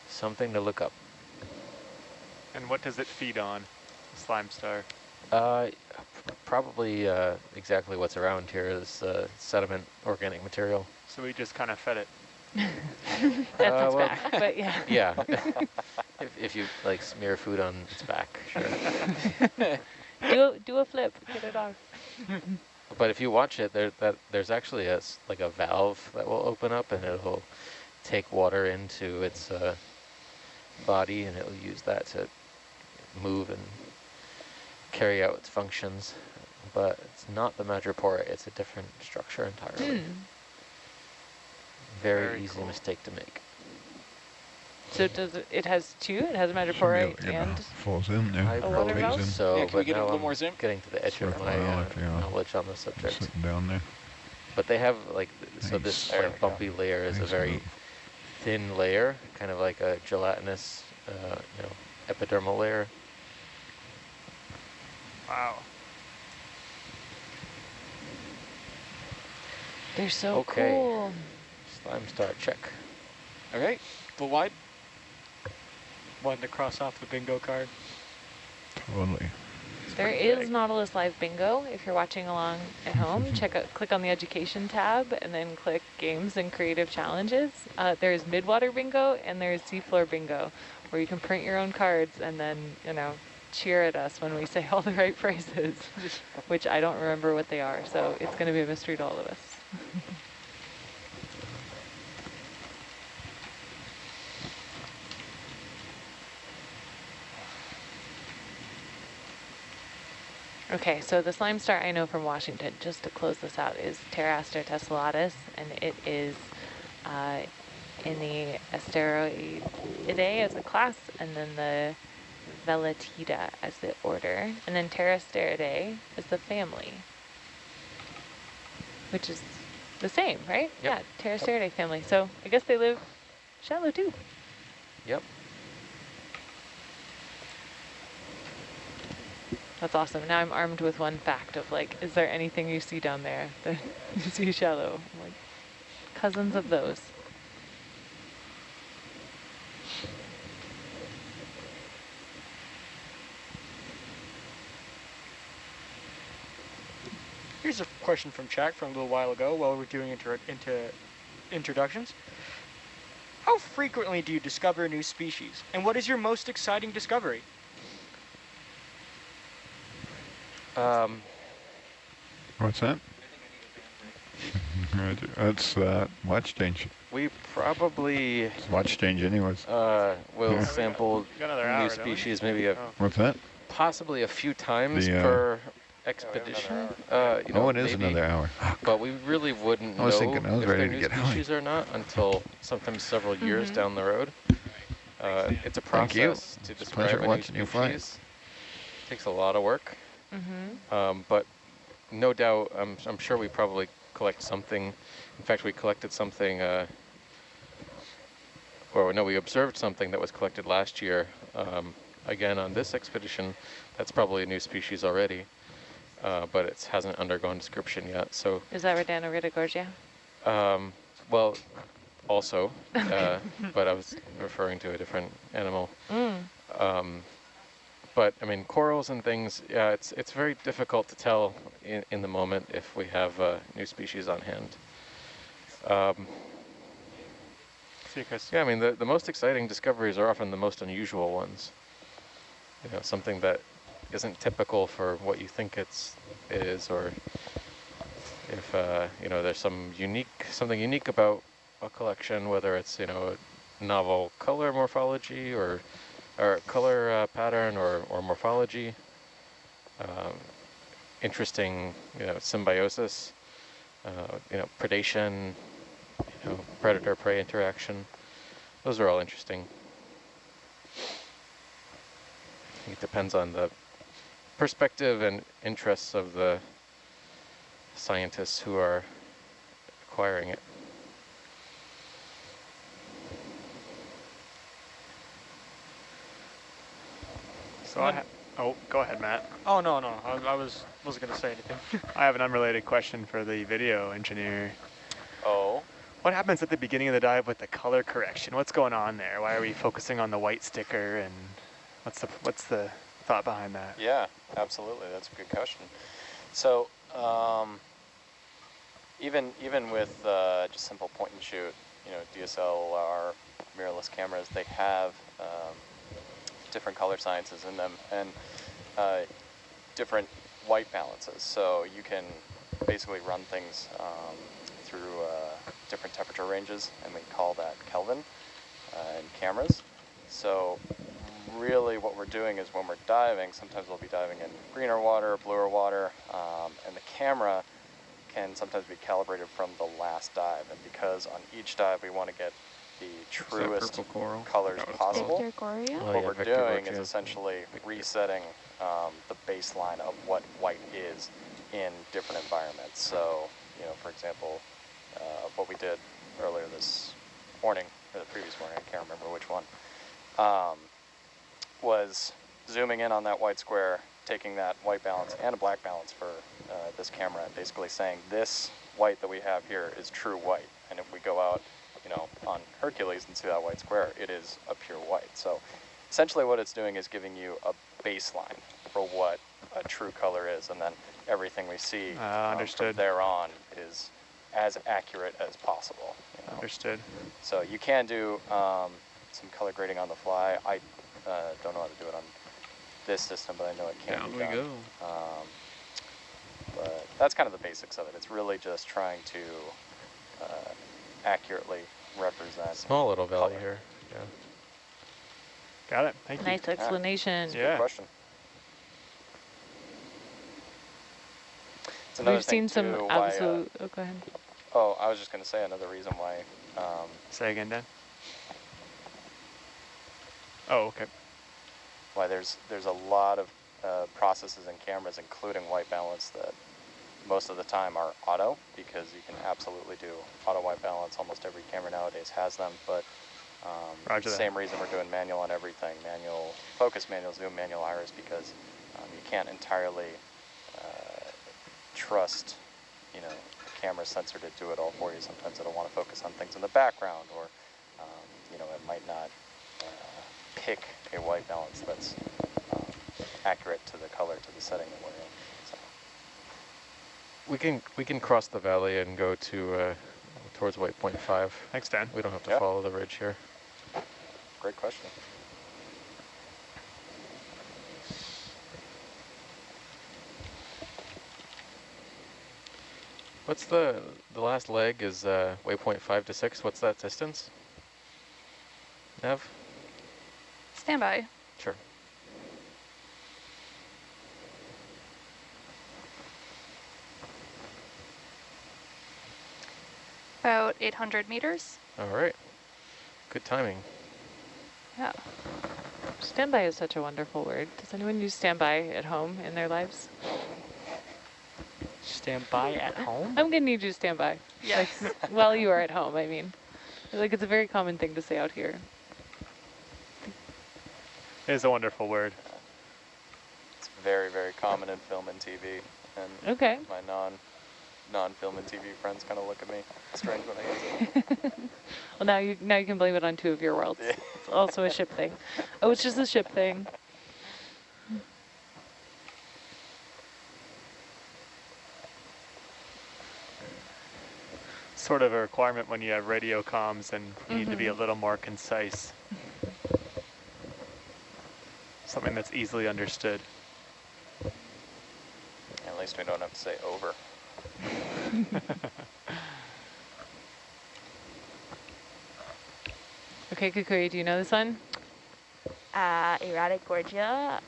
something to look up. And what does it feed on, the slime star? Probably exactly what's around here is sediment, organic material. So we just kind of fed it. That's its well, back, but yeah. Yeah. if you like smear food on its back, sure. Do a flip, get it off. But if you watch it, there's actually like a valve that will open up and it'll take water into its body, and it'll use that to move and carry out its functions. But it's not the madrepora, it's a different structure entirely. Very easy cool. mistake to make. So it has two? It has a madrepora and full zoom there. I a water believe valve? so, Yeah, can we but get a now little I'm more zoom? getting to the edge of my knowledge on the subject. Sitting down there. But they have like, so Nice. this There like, we go. bumpy layer is a Nice very move. thin layer, kind of like a gelatinous, epidermal layer. Wow. they're so Okay. cool. Slime star check. Okay, full wide. One to cross off the bingo card. Totally. There is Nautilus Live Bingo. If you're watching along at home, click on the Education tab and then click Games and Creative Challenges. There's Midwater Bingo and there's Seafloor Bingo, where you can print your own cards and then, cheer at us when we say all the right phrases, which I don't remember what they are. So it's going to be a mystery to all of us. Okay, so the slime star I know from Washington, just to close this out, is Pteraster tessellatus, and it is in the Asteroideae as a class, and then the Velatida as the order, and then Pterasteridae is the family, which is the same, right? Yep. Yeah, Pterasteridae family. So I guess they live shallow too. Yep. That's awesome. Now I'm armed with one fact of like, is there anything you see down there that you see shallow? I'm like, cousins of those. Here's a question from chat from a little while ago while we were doing introductions. How frequently do you discover new species? And what is your most exciting discovery? What's that? That's watch change. We probably It's watch change anyways. will sample We got another new hour, don't we? species maybe What's that? possibly a few times The, per expedition. It is maybe. another hour. But we really wouldn't I was know thinking, I was if ready they're to new get home. species or not until sometimes several years down the road. It's a Thank you. process to It's a describe pleasure a new watching you fly. species. Takes a lot of work. Mm-hmm. But no doubt, I'm sure we probably collect something. In fact, we collected something, we observed something that was collected last year. Again, on this expedition, that's probably a new species already, but it hasn't undergone description yet. So, Is that Rodana Gorgia? well, also, but I was referring to a different animal. But I mean, corals and things, yeah, it's very difficult to tell in the moment if we have new species on hand. Yeah, I mean, the most exciting discoveries are often the most unusual ones. Something that isn't typical for what you think it is, or if there's something unique about a collection, whether it's a novel color morphology or color pattern or morphology, interesting symbiosis, predation, predator-prey interaction. Those are all interesting. I think it depends on the perspective and interests of the scientists who are acquiring it. So oh, go ahead, Matt. Oh, no, no. I wasn't going to say anything. I have an unrelated question for the video engineer. Oh. What happens at the beginning of the dive with the color correction? What's going on there? Why are we focusing on the white sticker, and what's the thought behind that? Yeah, absolutely. That's a good question. So even with just simple point and shoot, DSLR mirrorless cameras, they have different color sciences in them and different white balances. So you can basically run things through different temperature ranges, and we call that Kelvin in cameras. So really what we're doing is when we're diving, sometimes we'll be diving in greener water, bluer water, and the camera can sometimes be calibrated from the last dive. And because on each dive we want to get the truest colors possible, what we're doing is essentially resetting the baseline of what white is in different environments. So, for example, what we did earlier this morning, or the previous morning, I can't remember which one, was zooming in on that white square, taking that white balance and a black balance for this camera, and basically saying this white that we have here is true white. And if we go out, on Hercules and see that white square, it is a pure white. So essentially what it's doing is giving you a baseline for what a true color is, and then everything we see from there on is as accurate as possible. Understood. So you can do some color grading on the fly. I don't know how to do it on this system, but I know it can be done. Down we go. But that's kind of the basics of it. It's really just trying to accurately represent. Small little valley color. here. Yeah. Got it. Thank you. Nice explanation. Yeah. Good question. It's another We've thing seen some too, absolute. Oh, go ahead. Oh, I was just going to say another reason why. Say again, Dan. Oh, okay. Why there's a lot of processes in cameras, including white balance, that most of the time are auto, because you can absolutely do auto white balance. Almost every camera nowadays has them, but same reason we're doing manual on everything. Manual focus, manual zoom, manual iris, because you can't entirely trust, the camera sensor to do it all for you. Sometimes it'll want to focus on things in the background, or it might not pick a white balance that's accurate to the color, to the setting that we're in. So. We can cross the valley and go to towards waypoint 5. Thanks, Dan. We don't have to follow the ridge here. Great question. What's the last leg is waypoint 5 to 6. What's that distance? Nev? Stand by. Sure. About 800 meters. All right. Good timing. Yeah. Standby is such a wonderful word. Does anyone use standby at home in their lives? Stand by at home? I'm going to need you to stand by. Yes. Like, while you are at home, I mean. Like, it's a very common thing to say out here. It is a wonderful word. It's very, very common in film and TV, and Okay. my non-film and TV friends kind of look at me strange when I use it. Well, now you can blame it on 2 of your worlds. Yeah. It's also a ship thing. Oh, it's just a ship thing. Sort of a requirement when you have radio comms, and you need to be a little more concise. Something that's easily understood. At least we don't have to say over. Okay, Kukui, do you know this one? Erratic Gorgia,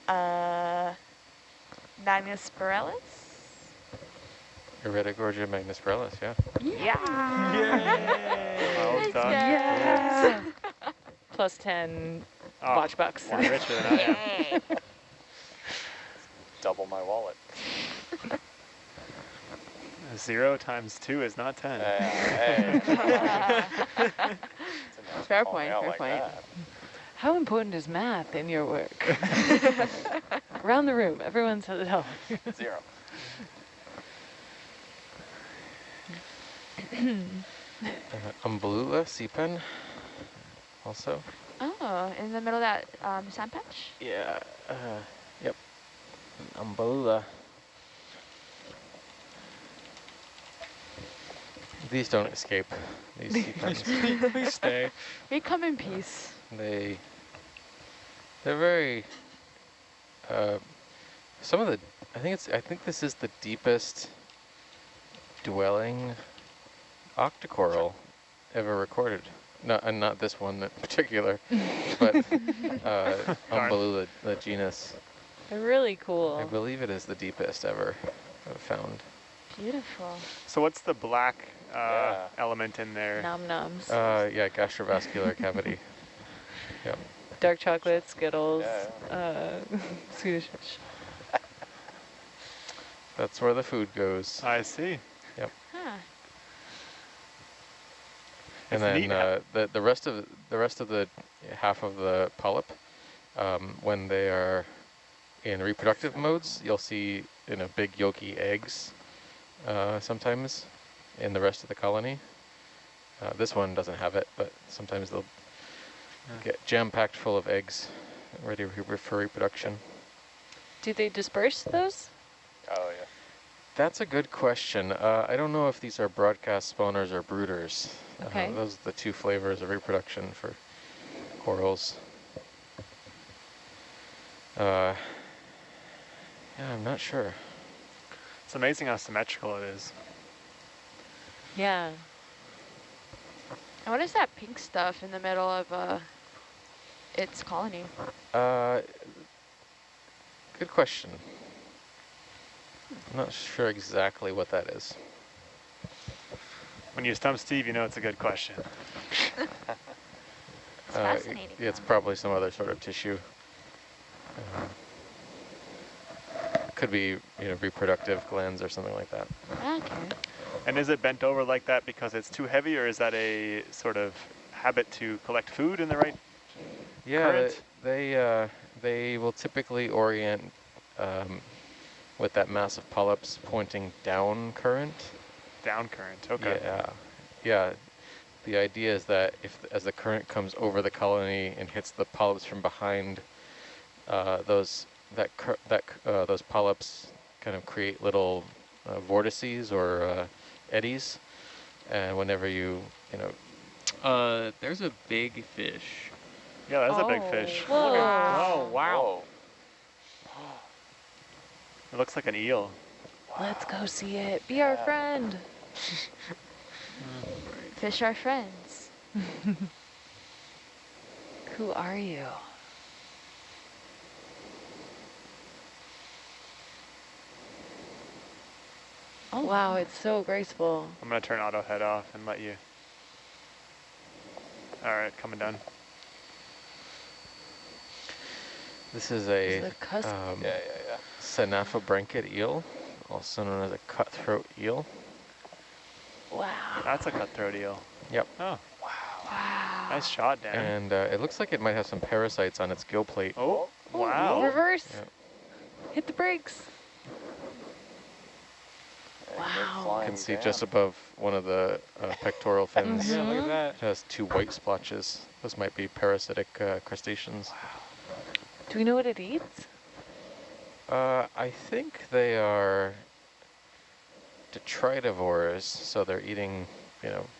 Magnus Borellus. Iridogorgia magnispiralis, yeah. Yeah! Well done. Yeah! Plus 10 watch bucks. More richer than I am. double my wallet. 0 times 2 is not 10. Hey. Fair point, fair point. That. How important is math in your work? Around the room, everyone says it all. 0. Umbellula, sea pen, also. Oh, in the middle of that sand patch? Yeah, yep. Umbellula. These don't escape, these sea pens. Please stay. We come in peace. They're very, some of the, I think this is the deepest dwelling octocoral ever recorded. No, and not this one in particular, but Umbellula, the genus. They're really cool. I believe it is the deepest ever found. Beautiful. So what's the black element in there? Nom-noms. Yeah, gastrovascular cavity. Yep. Dark chocolate, Skittles, Swedish fish. That's where the food goes. I see. Yep. Huh. And It's then neat. the rest of the half of the polyp, when they are in reproductive modes, you'll see big yolky eggs sometimes in the rest of the colony. This one doesn't have it, but sometimes they'll get jam-packed full of eggs, ready for reproduction. Do they disperse those? Oh, yeah. That's a good question. I don't know if these are broadcast spawners or brooders. Okay. Those are the two flavors of reproduction for corals. Yeah, I'm not sure. It's amazing how symmetrical it is. Yeah. And what is that pink stuff in the middle of its colony? Good question. I'm not sure exactly what that is. When you stump Steve, you know it's a good question. It's fascinating. Yeah, it's probably some other sort of tissue. Could be, reproductive glands or something like that. Okay. And is it bent over like that because it's too heavy, or is that a sort of habit to collect food in the right current? They will typically orient with that mass of polyps pointing down current. Down current, okay. Yeah. The idea is that as the current comes over the colony and hits the polyps from behind, those polyps kind of create little vortices or eddies, and whenever there's a big fish. Yeah, that's a big fish. Whoa. Oh, wow. Whoa. It looks like an eel. Let's go see it. Be our friend. Fish are friends. Who are you? Oh, wow, it's so graceful. I'm going to turn auto head off and let you. All right, coming down. This is a The cusp. Synaphobranchid eel, also known as a cutthroat eel. Wow. That's a cutthroat eel. Yep. Oh, Wow. nice shot, Dan. And it looks like it might have some parasites on its gill plate. Oh, wow. Reverse. Yep. Hit the brakes. Wow. You can see just above one of the pectoral fins. Yeah, look at that. It has 2 white splotches. Those might be parasitic crustaceans. Do we know what it eats? I think they are detritivores, so they're eating,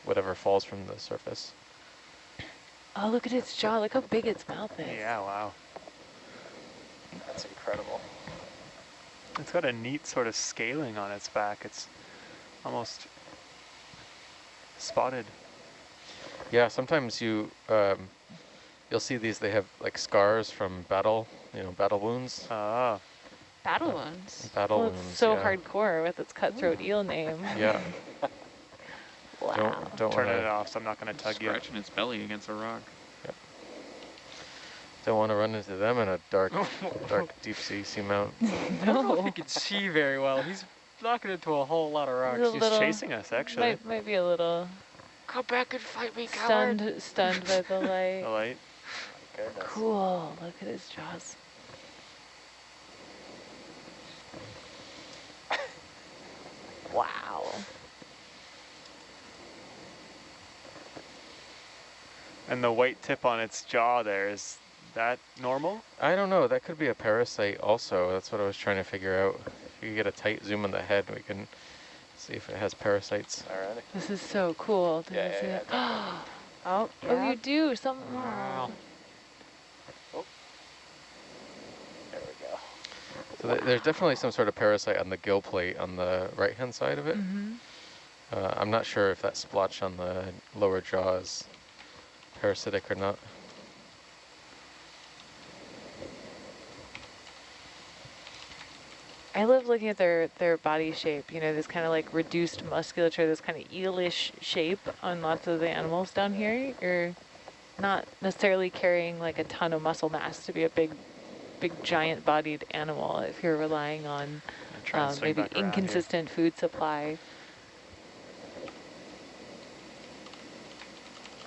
whatever falls from the surface. Oh, look at its jaw. Look how big its mouth is. Yeah, wow. That's incredible. It's got a neat sort of scaling on its back. It's almost spotted. Yeah, sometimes you'll see these, they have like scars from battle wounds. Ah. Battle wounds. Battle Well, wounds, it's so yeah. hardcore with its cutthroat eel name. Yeah. Wow. Don't Turn wanna, it off, so I'm not going to tug you. Scratching its belly against a rock. Don't want to run into them in a dark deep sea seamount. I don't know if he can see very well. He's knocking into a whole lot of rocks. a He's little, chasing us, actually. might be a little Come back and fight me, coward. stunned by the light. The light. Goodness. Cool. Look at his jaws. Wow. And the white tip on its jaw there, is that normal? I don't know. That could be a parasite also. That's what I was trying to figure out. If you get a tight zoom on the head, we can see if it has parasites. Alrighty. This is so cool. Did Yeah, you see yeah, it? yeah, Oh, Oh, yeah. you do. Something. Wow. There we go. So there's definitely some sort of parasite on the gill plate on the right-hand side of it. Mm-hmm. I'm not sure if that splotch on the lower jaw is parasitic or not. I love looking at their body shape. You know, this kind of like reduced musculature, this kind of eelish shape on lots of the animals down here. You're not necessarily carrying like a ton of muscle mass to be a big giant-bodied animal if you're relying on Try and swing maybe back around here. inconsistent food supply.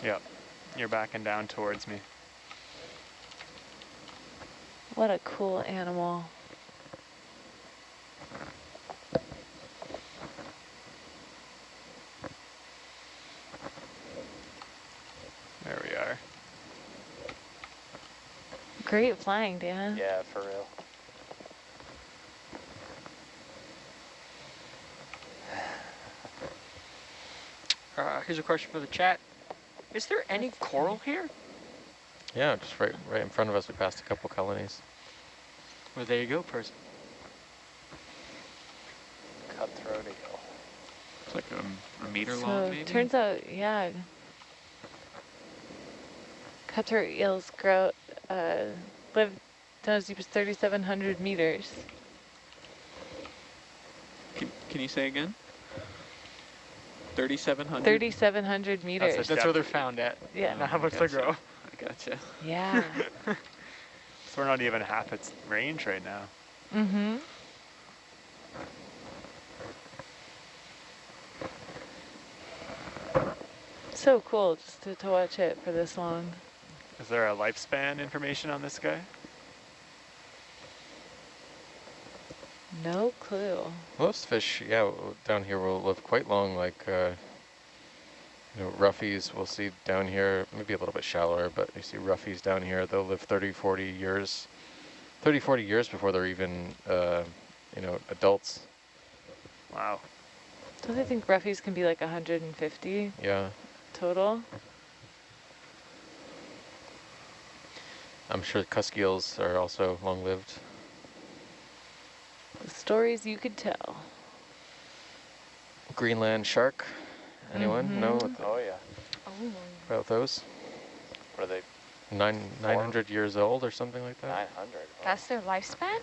Yep. You're backing down towards me. What a cool animal. There we are. Great flying, Dan. Yeah, for real. Here's a question for the chat. Is there any coral here? Yeah, just right in front of us, we passed a couple colonies. Well, there you go, person. Cutthroat eel. It's like a meter So long, maybe? turns out, yeah, cutthroat eels live down as deep as 3,700 meters. Can you say again? 3,700? 3,700 meters. That's That's where they're found at. Yeah. Not how much they Gotcha. grow. I gotcha. Yeah. So we're not even half its range right now. Mm-hmm. So cool just to watch it for this long. Is there a lifespan information on this guy? No clue. Most fish, yeah, down here will live quite long, like, you know, roughies we'll see down here, maybe a little bit shallower, but you see roughies down here, they'll live 30, 40 years before they're even, you know, adults. Wow. Don't they think roughies can be like 150 Yeah. total? I'm sure cusk eels are also long-lived. The stories you could tell. Greenland shark, anyone know what Oh yeah. about those? What are they? 900 years old or something like that? 900. That's their lifespan?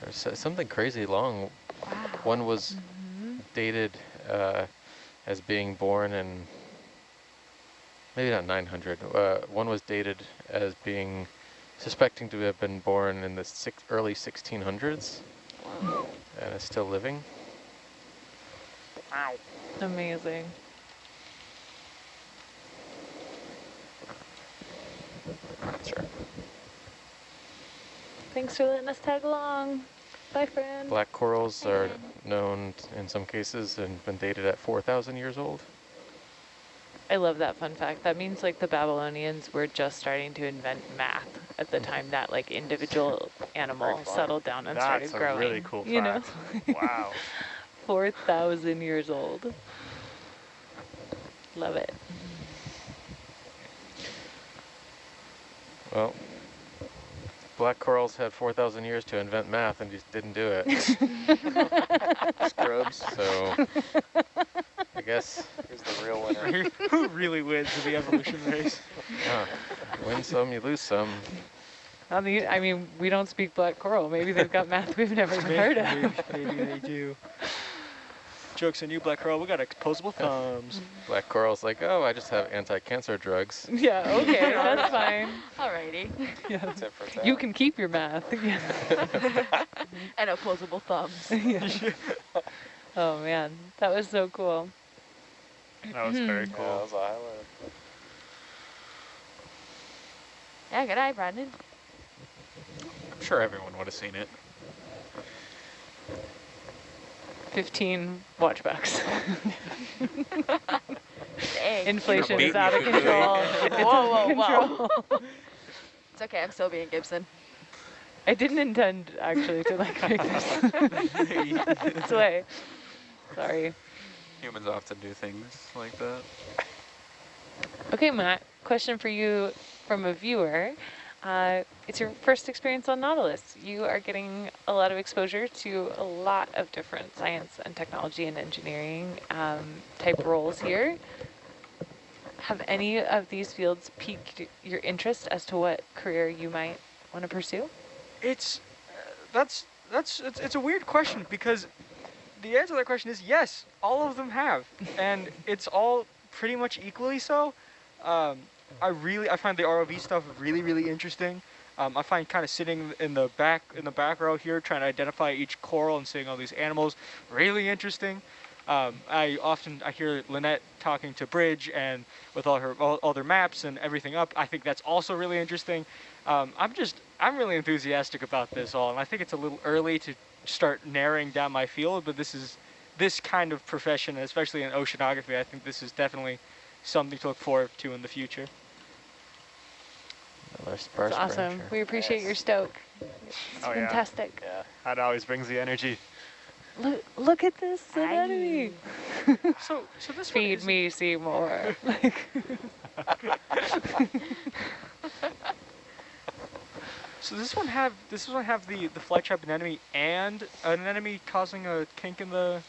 There's something crazy long. Wow. One was dated as being born in, maybe not 900, one was dated as being, suspecting to have been born in the early 1600s, and is still living. Wow. Amazing. Sure. Thanks for letting us tag along. Bye, friend. Black corals are known in some cases and been dated at 4,000 years old. I love that fun fact. That means like the Babylonians were just starting to invent math at the time that like individual animal settled down and That's started growing. a really cool you know? fact. Wow. 4,000 years old. Love it. Well, black corals had 4,000 years to invent math and just didn't do it. Scrubs. So, I guess, Who's the real winner? Who really wins the evolution race? win some, you lose some. I mean, we don't speak black coral. Maybe they've got math we've never even heard of. Maybe they do. Joke's on you, Black Coral. We got opposable thumbs. Black Coral's like, oh, I just have anti-cancer drugs. Yeah, okay, that's fine. Alrighty. Yeah. Tit for tat. You can keep your math. Yeah. And opposable thumbs. Yeah. Oh man, that was so cool. That was very Yeah, that cool. was a highlight. Yeah, good eye, Brandon. I'm sure everyone would have seen it. 15 watch bucks. Dang. Inflation Beat is out of you. control. It's Whoa, out of whoa, control. It's okay, I'm still being Gibson. I didn't intend actually to like make this way. Sorry. Humans often do things like that. Okay, Matt, question for you from a viewer. It's your first experience on Nautilus. You are getting a lot of exposure to a lot of different science and technology and engineering type roles here. Have any of these fields piqued your interest as to what career you might want to pursue? It's a weird question because the answer to that question is yes, all of them have, and it's all pretty much equally so. I find the ROV stuff really interesting. I find kind of sitting in the back row here, trying to identify each coral and seeing all these animals really interesting. I hear Lynette talking to Bridge and with all their maps and everything up. I think that's also really interesting. I'm really enthusiastic about this all, and I think it's a little early to start narrowing down my field, but this kind of profession, especially in oceanography, I think this is definitely something to look forward to in the future. Another sparse That's awesome. brancher. We appreciate your stoke. It's Oh, yeah. fantastic. Yeah. That always brings the energy. Look at this anatomy. So this one Feed is, me, Seymour. So this one have the fly trap anemone and an anemone causing a kink in the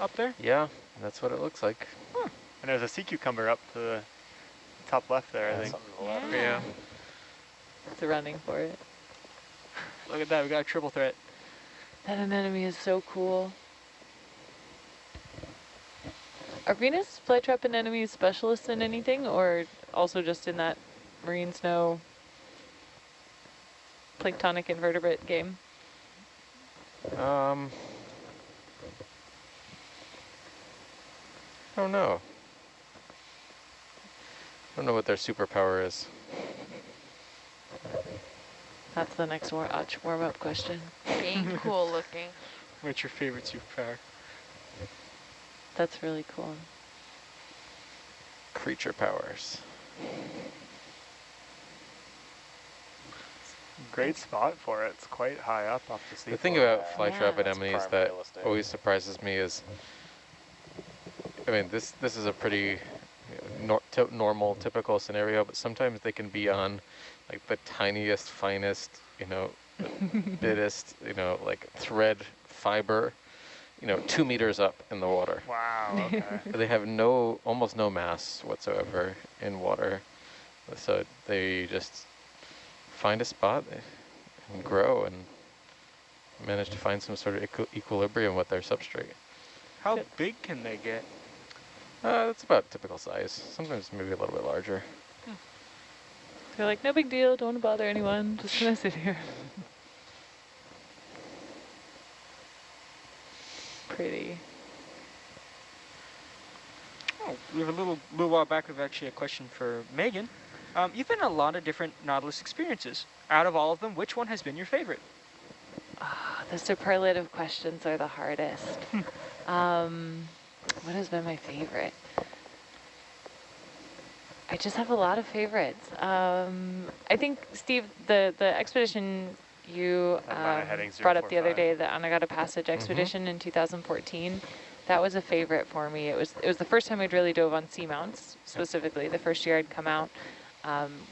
up there. Yeah, that's what it looks like. And there's a sea cucumber up to the top left there, I think. Something to the left. Yeah. It's running for it. Look at that, we got a triple threat. That anemone is so cool. Are Venus flytrap anemones specialists in anything, or also just in that marine snow planktonic invertebrate game? I don't know. I don't know what their superpower is. That's the next warm-up question. Being cool looking. What's your favorite superpower? That's really cool. Creature powers. Great spot for it. It's quite high up off the sea. The thing floor. about flytrap Yeah. anemones That's that prime real estate. always surprises me is, I mean, this is a pretty normal, typical scenario, but sometimes they can be on like the tiniest, finest, bittest, like thread fiber, 2 meters up in the water. Wow, okay. They have almost no mass whatsoever in water. So they just find a spot and grow and manage to find some sort of equilibrium with their substrate. How big can they get? That's about typical size. Sometimes maybe a little bit larger. They're like, no big deal, don't want to bother anyone, just gonna sit here. Pretty. Oh, we have a little while back. We've actually a question for Megan. You've been in a lot of different Nautilus experiences. Out of all of them, which one has been your favorite? The superlative questions are the hardest. What has been my favorite? I just have a lot of favorites. I think, Steve, the expedition you heading brought up the other 045. day, the Anegada Passage expedition in 2014, that was a favorite for me. It was the first time I'd really dove on seamounts, specifically. The first year I'd come out,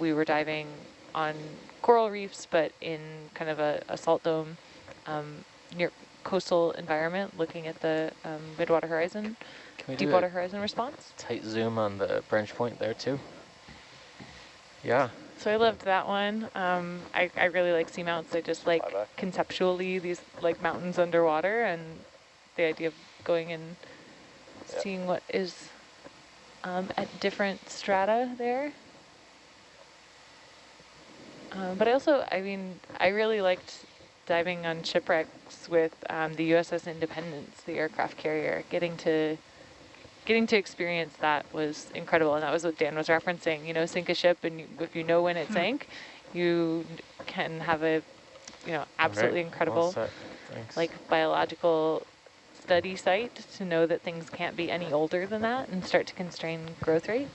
we were diving on coral reefs, but in kind of a salt dome near coastal environment, looking at the midwater horizon, Can we do deepwater a horizon response. tight zoom on the branch point there too? Yeah. So I loved that one. I really like seamounts. I just like conceptually these like mountains underwater and the idea of going in seeing what is at different strata there. But I mean, I really liked diving on shipwrecks with the USS Independence, the aircraft carrier. Getting to experience that was incredible, and that was what Dan was referencing. You know, sink a ship, and if you know when it sank, you can have a, you know, absolutely incredible, like biological study site to know that things can't be any older than that and start to constrain growth rates.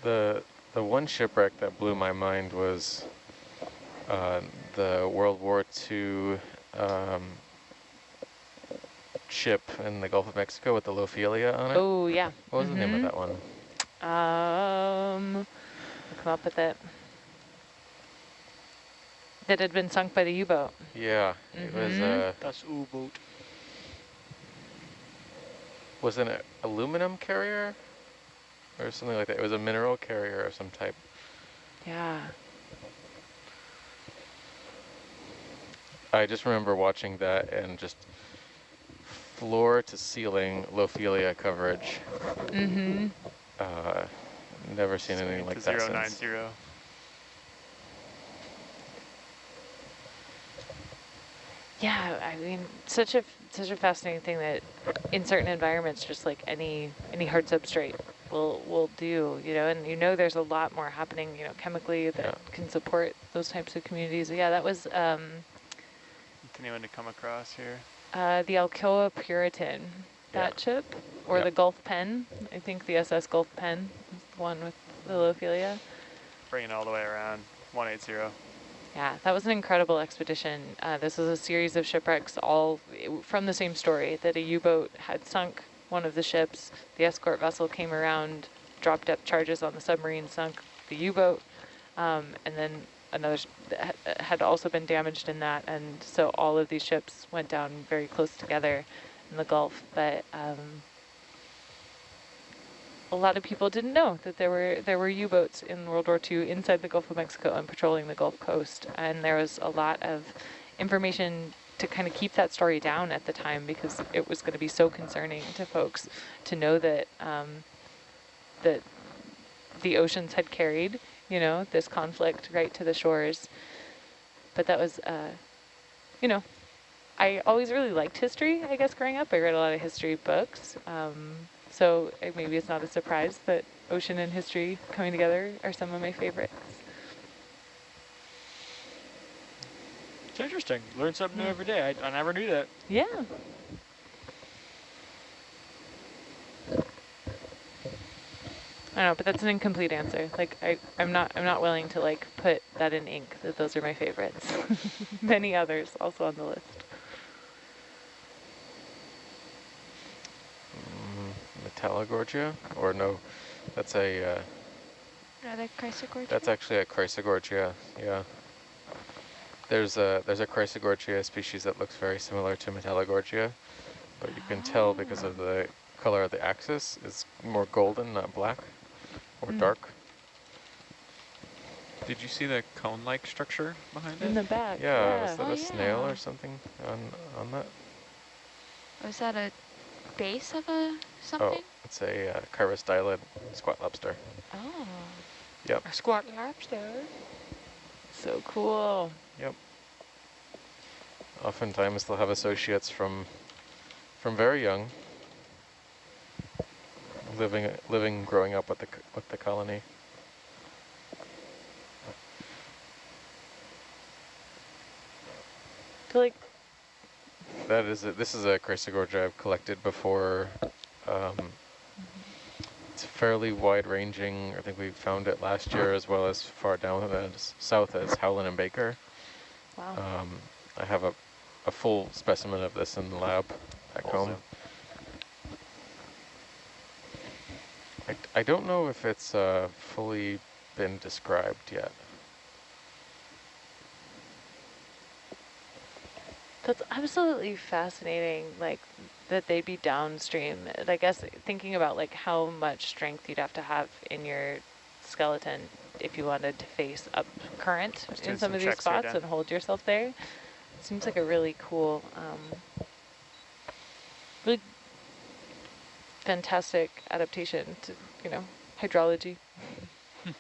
The one shipwreck that blew my mind was the World War II ship in the Gulf of Mexico with the Lophelia on it. Oh yeah. What was the name of that one? I'll come up with it. That had been sunk by the U-boat. Yeah, it was. That's U-boat. Was it an aluminum carrier or something like that? It was a mineral carrier of some type. Yeah. I just remember watching that and just floor to ceiling Lophelia coverage. Mm-hmm. Never seen anything like that since. 090. Yeah, I mean, such a fascinating thing that in certain environments, just like any hard substrate will do, you know, and you know there's a lot more happening, you know, chemically that can support those types of communities. Yeah, that was Continuing to come across here. the Alcoa Puritan, that ship, or the Gulf Pen. I think the SS Gulf Pen is the one with the Lophelia. Bringing it all the way around, 180. Yeah, that was an incredible expedition. This was a series of shipwrecks, all from the same story, that a U-boat had sunk one of the ships. The escort vessel came around, dropped depth charges on the submarine, sunk the U-boat, and then another had also been damaged in that. And so all of these ships went down very close together in the Gulf. But a lot of people didn't know that there were U-boats in World War II inside the Gulf of Mexico and patrolling the Gulf Coast, and there was a lot of information to kind of keep that story down at the time because it was going to be so concerning to folks to know that that the oceans had carried, you know, this conflict right to the shores. But that was, you know, I always really liked history, I guess, growing up. I read a lot of history books. So maybe it's not a surprise that ocean and history coming together are some of my favorites. It's interesting. Learn something new every day. I never knew that. Yeah. I don't know, but that's an incomplete answer. Like I'm not willing to like put that in ink that those are my favorites. Many others also on the list. Metallogorgia? Or no, that's a... Another Chrysogorgia? That's actually a Chrysogorgia, yeah. There's a Chrysogorgia species that looks very similar to Metallogorgia, but you can tell because of the color of the axis, it's more golden, not black, or dark. Did you see the cone-like structure behind it? In the back, Yeah, is that a snail or something on that? Was that a base of a something? Oh, it's a chirostylid squat lobster. Oh. Yep. A squat lobster. So cool. Yep. Oftentimes they'll have associates from very young, growing up with the colony. I feel like this is a Chrysogorgia I've collected before. It's fairly wide-ranging. I think we found it last year as well as far down as south as Howland and Baker. Wow. I have a full specimen of this in the lab back home. I don't know if it's fully been described yet. That's absolutely fascinating, like, that they'd be downstream. I guess thinking about, like, how much strength you'd have to have in your skeleton if you wanted to face up current in some of these spots and hold yourself there. It seems like a really cool, really fantastic adaptation to, hydrology,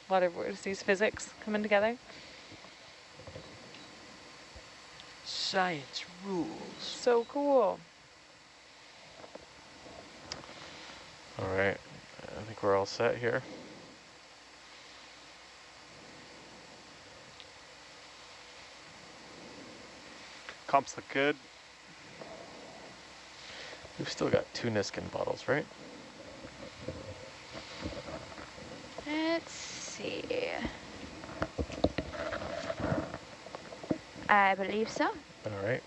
water vortices, physics coming together. Science rules. So cool. All right, I think we're all set here. Comps look good. We've still got 2 Niskin bottles, right? Let's see. I believe so. All right.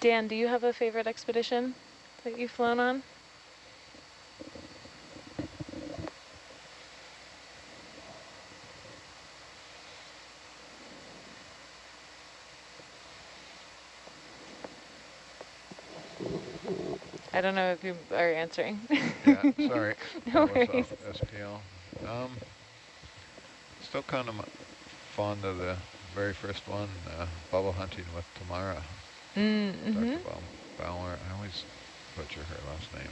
Dan, do you have a favorite expedition that you've flown on? I don't know if you are answering. Yeah, sorry. No I was worries. off SPL. Still kind of fond of the very first one, bubble hunting with Tamara. Mm-hmm. Dr. Bauer. I always butcher her last name.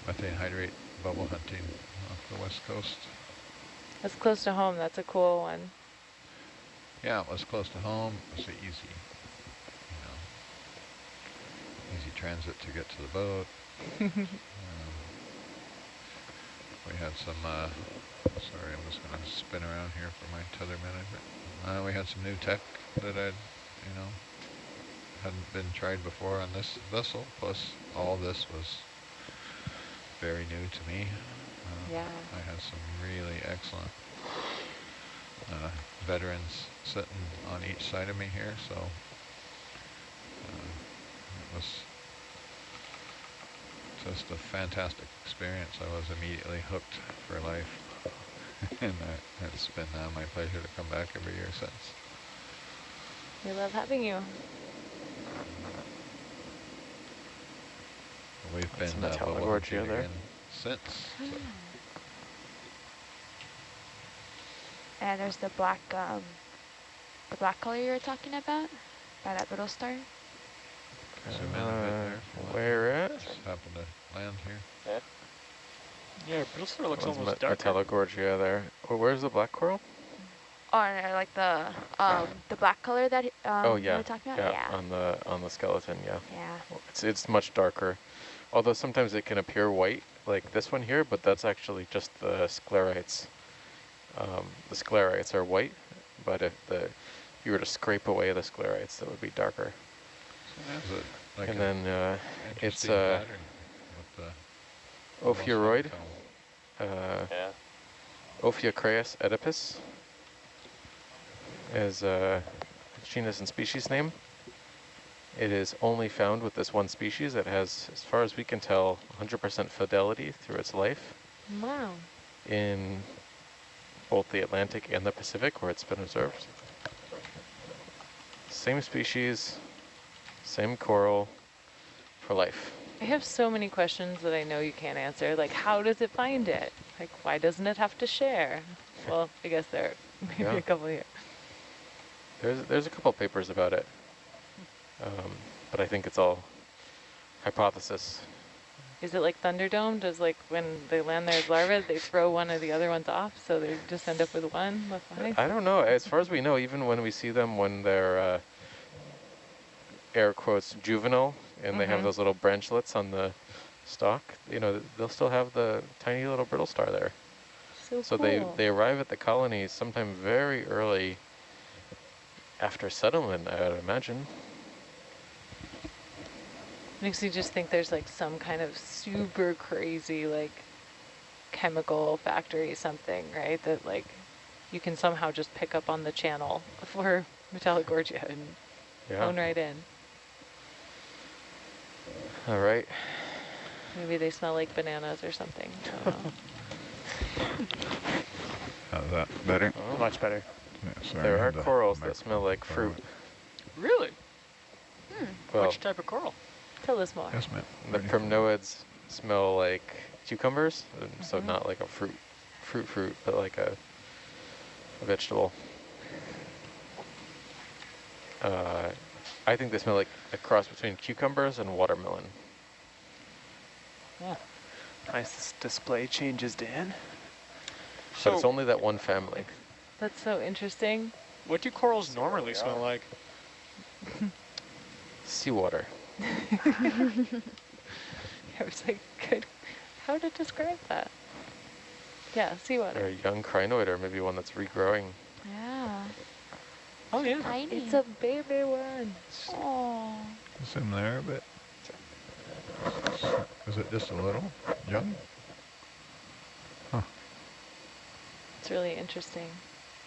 Methane hydrate bubble hunting off the west coast. That's close to home. That's a cool one. Yeah, it was close to home. It was easy, easy transit to get to the boat. We had some, sorry, I'm just going to spin around here for my tether manager. We had some new tech that I'd, hadn't been tried before on this vessel, plus all this was very new to me. Yeah. I had some really excellent veterans sitting on each side of me here, so it was just a fantastic experience. I was immediately hooked for life, and it's been my pleasure to come back every year since. We love having you. We've That's been a bubble Metallurgia hunting there. again since. So. And there's the black color you were talking about, by that little star. Zoom in a bit there. Where at? Just happened to land here. Yeah, Brittle Star looks One's almost darker. Metallurgia there. Oh, where's the black coral? Oh, and like the black color that Oh you yeah, were talking about. Yeah. on the skeleton, yeah. Yeah. It's much darker, although sometimes it can appear white, like this one here, but that's actually just the sclerites. The sclerites are white, but if you were to scrape away the sclerites, that would be darker. So that's like and then it's pattern with the Ophiuroid, Yeah. Ophiucreus oedipus is a genus and species name. It is only found with this one species. It has, as far as we can tell, 100% fidelity through its life. Wow. In both the Atlantic and the Pacific, where it's been observed. Same species, same coral for life. I have so many questions that I know you can't answer. Like, how does it find it? Like, why doesn't it have to share? Well, I guess there are maybe a couple here. There's a couple papers about it, but I think it's all hypothesis. Is it like Thunderdome? Does, like, when they land there as larvae, they throw one of the other ones off, so they just end up with one left behind? I don't know. As far as we know, even when we see them when they're air quotes juvenile and they have those little branchlets on the stalk, they'll still have the tiny little brittle star there. So cool. they arrive at the colony sometime very early after settlement, I would imagine. Makes me just think there's like some kind of super crazy like chemical factory something, right? That like you can somehow just pick up on the channel for Metallurgia and phone right in. All right. Maybe they smell like bananas or something. I don't know. How's that better? Oh, Much better. Yeah, sorry, there are the corals that smell like fruit. Really? Well, Which type of coral? Tell us more. Yes, ma'am. the Ready? primnoids smell like cucumbers, so not like a fruit, but like a vegetable. I think they smell like a cross between cucumbers and watermelon. Nice display changes, Dan. But it's So, only that one family. That's so interesting. what do corals normally smell like? Seawater. I was like, good. How to describe that? Yeah, Or seawater. a young crinoid, or maybe one that's regrowing. Yeah. Oh yeah. Tiny. It's a baby one. Oh. Zoom there a bit. Is it just a little young? It's really interesting.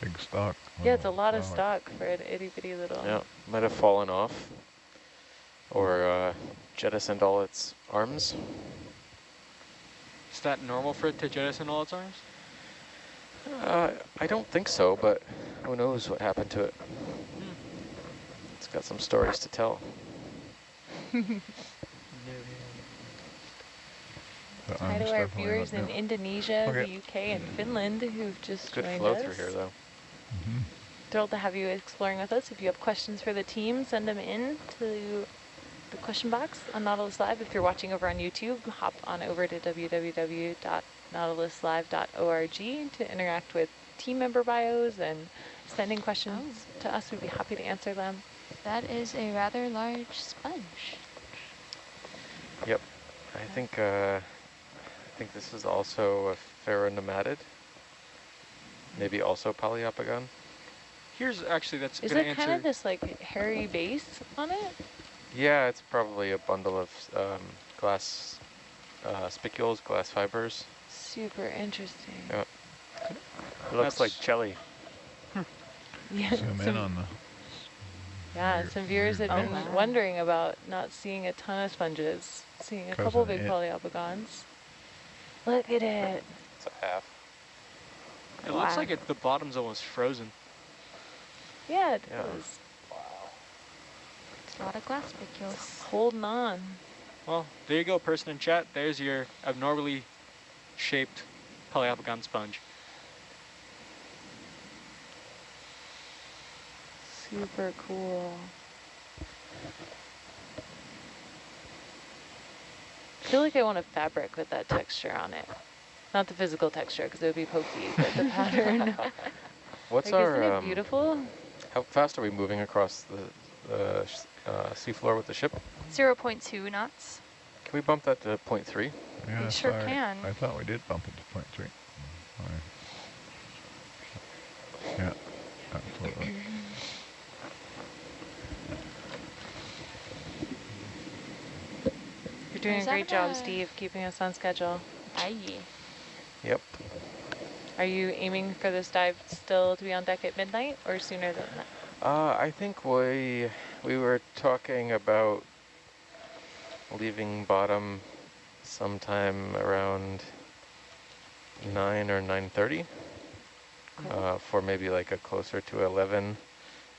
Big stalk. Yeah, it's a little lot of flower. stock for an itty bitty little. Yeah, might have fallen off. Or jettisoned all its arms. Is that normal for it to jettison all its arms? I don't think so, but who knows what happened to it. It's got some stories to tell. The Hi arms to our definitely viewers look in good. Indonesia, Okay. the UK, and Finland who've just Good joined flow us. through here, though. Thrilled to have you exploring with us. If you have questions for the team, send them in to the question box on Nautilus Live. If you're watching over on YouTube, hop on over to www.nautiluslive.org to interact with team member bios and send in questions to us. We'd be happy to answer them. That is a rather large sponge. Yep. I think this is also a ferronematid. Maybe also Poliopogon. Here's actually, that's Is going it to kind of answer. this like hairy base on it? Yeah, it's probably a bundle of glass spicules, glass fibers. Super interesting. Yeah. It looks like jelly. Yeah, Zoom in on the. some viewers had weird been base. wondering about not seeing a ton of sponges, seeing a couple big Polyopogons. Look at it. It's a half. It looks like the bottom's almost frozen. Yeah, it Yeah. does. It's a lot of glass spicules. Holding on. Well, there you go, person in chat. There's your abnormally shaped Poliopogon sponge. Super cool. I feel like I want a fabric with that texture on it. Not the physical texture, because it would be pokey, but the pattern. What's like, our? isn't it beautiful? How fast are we moving across the seafloor with the ship? 0.2 knots. Can we bump that to 0.3? Yeah, We sure sorry. can. I thought we did bump it to 0.3. Sorry. Yeah, absolutely. You're doing a great job, Steve, keeping us on schedule. Aye. Yep. Are you aiming for this dive still to be on deck at midnight or sooner than that? I think we were talking about leaving bottom sometime around 9 or 9:30 for maybe like a closer to 11.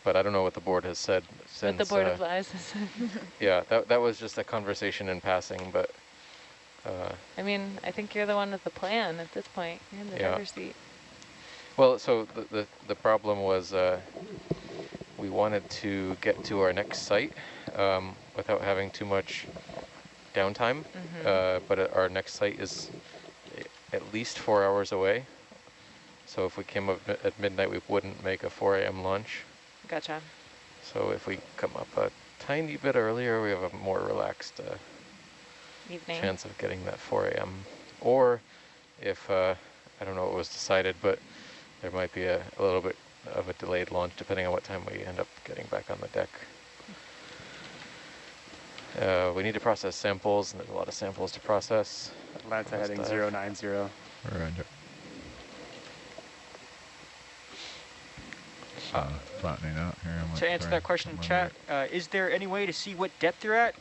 But I don't know what the board has said since. What the Board of Lies has said. Yeah, that was just a conversation in passing, but. I mean, I think you're the one with the plan at this point. You're in the driver's seat. Well, so the problem was we wanted to get to our next site without having too much downtime, but our next site is at least 4 hours away. So if we came up at midnight, we wouldn't make a 4 a.m. launch. Gotcha. So if we come up a tiny bit earlier, we have a more relaxed Evening. chance of getting that 4 a.m. Or if, I don't know what was decided, but there might be a little bit of a delayed launch depending on what time we end up getting back on the deck. We need to process samples, and there's a lot of samples to process. Atlanta heading dive. 090. Roger. Flattening out here. To answer that question in chat, is there any way to see what depth you're at?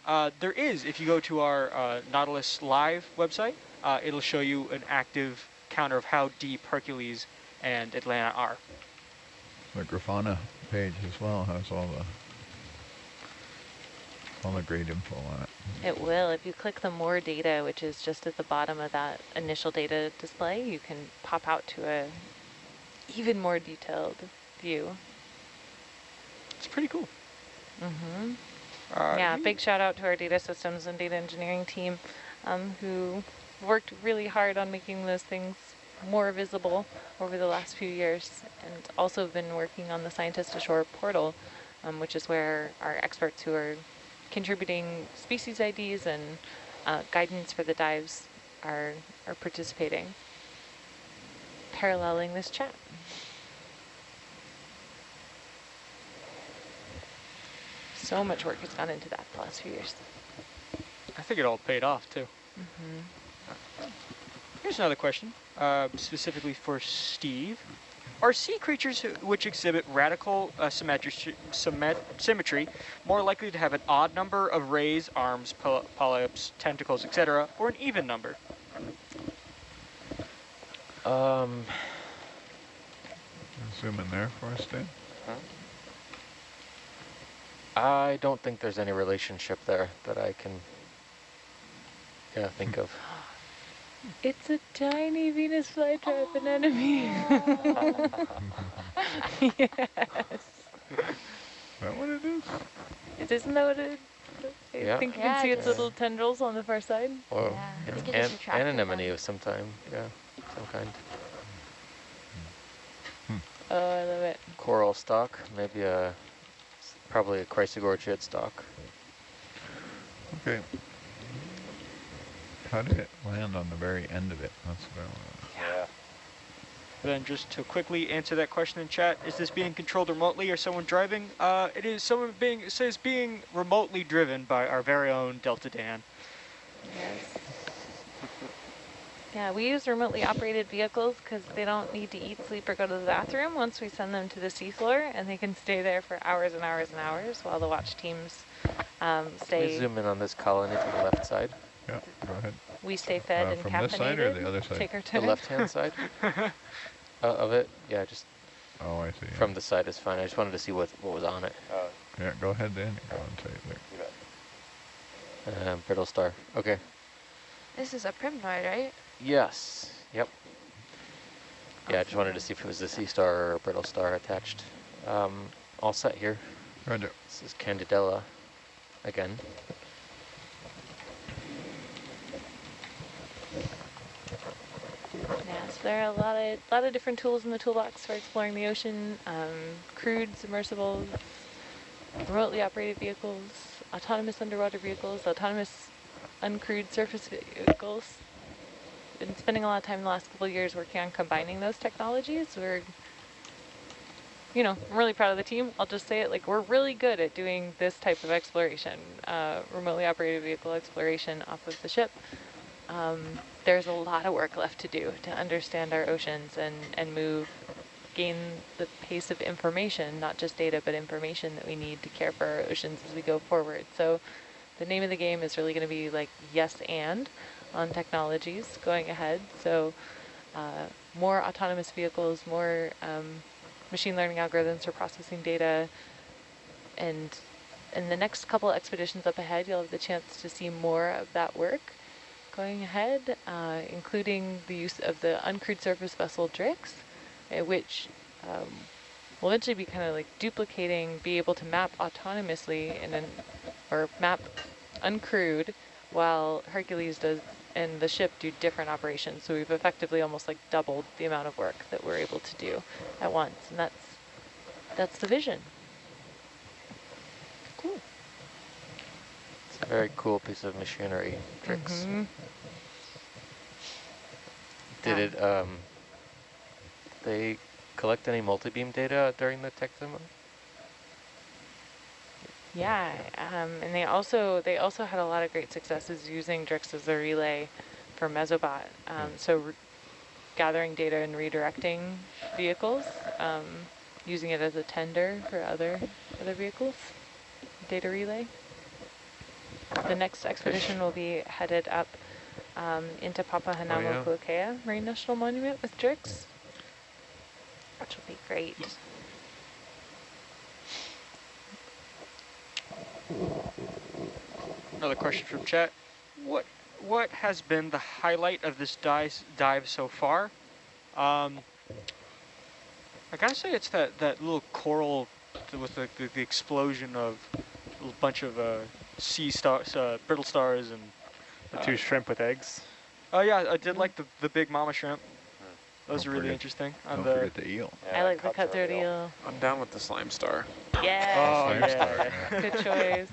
There is, if you go to our Nautilus Live website, it'll show you an active counter of how deep Hercules and Atlanta are. The Grafana page as well has all the great info on it. It will. If you click the more data, which is just at the bottom of that initial data display, you can pop out to a even more detailed view. It's pretty cool. Mm-hmm. Yeah, big shout out to our data systems and data engineering team who worked really hard on making those things more visible over the last few years, and also been working on the Scientist Ashore portal, which is where our experts who are contributing species IDs and guidance for the dives are participating, paralleling this chat. So much work has gone into that the last few years. I think it all paid off too. Mm-hmm. Here's another question, specifically for Steve. Are sea creatures which exhibit radical symmetry more likely to have an odd number of rays, arms, polyps, tentacles, etc., or an even number? Zoom in there for us, Dan. I don't think there's any relationship there that I can think of. It's a tiny Venus flytrap anemone. Yes. Is that what it is? Isn't that what it is? I think you can see its little tendrils on the far side. Well, Yeah, it's an anemone of some time, some kind. Oh, I love it. Coral stalk, maybe probably a chrysogorgid stalk. Okay. How did it land on the very end of it? That's what I want to know. Yeah. Then just to quickly answer that question in chat, is this being controlled remotely or someone driving? It is it says being remotely driven by our very own Delta Dan. Yes. Yeah, we use remotely operated vehicles because they don't need to eat, sleep, or go to the bathroom once we send them to the seafloor, and they can stay there for hours and hours and hours while the watch teams stay. Can we zoom in on this colony to the left side? Yeah, go ahead. We stay fed and from caffeinated. this side or the other side? Take our The time. left-hand side of it? Yeah, just Oh, I see. from the side is fine. I just wanted to see what was on it. Yeah, go ahead, Dan. Go and say it there. Brittle star. Okay. This is a primnoid, right? Yes. Yep. Yeah, I just wanted to see if it was a sea star or a brittle star attached. All set here. Roger. This is Candidella again. Yeah, so there are a lot of different tools in the toolbox for exploring the ocean. Crewed submersibles, remotely operated vehicles, autonomous underwater vehicles, autonomous uncrewed surface vehicles. Been spending a lot of time the last couple of years working on combining those technologies. I'm really proud of the team. I'll just say it, like, we're really good at doing this type of exploration, remotely operated vehicle exploration off of the ship. There's a lot of work left to do to understand our oceans and gain the pace of information, not just data, but information that we need to care for our oceans as we go forward. So the name of the game is really going to be like yes and on technologies going ahead. So more autonomous vehicles, more machine learning algorithms for processing data, and in the next couple expeditions up ahead, you'll have the chance to see more of that work going ahead, including the use of the uncrewed surface vessel Drix, which will eventually be kind of like be able to map autonomously or map uncrewed while Hercules does and the ship do different operations. So we've effectively almost like doubled the amount of work that we're able to do at once, and that's the vision. Cool. It's a very cool piece of machinery, Drix. Mm-hmm. Did they collect any multi-beam data during the tech demo? Yeah, and they also had a lot of great successes using Drix as a relay for Mesobot. So gathering data and redirecting vehicles, using it as a tender for other vehicles, data relay. The next expedition will be headed up into Papahanaumokuakea Marine National Monument with Drix, which will be great. Another question from chat. What has been the highlight of this dive so far? I gotta say it's that little coral with the explosion of a bunch of sea stars, brittle stars, and The 2 shrimp with eggs. oh yeah, I did like the big mama shrimp. Those are really interesting. Don't forget the eel. I like the cutthroat eel. I'm down with the slime star. Yeah. Oh Slime star, yeah. Good choice.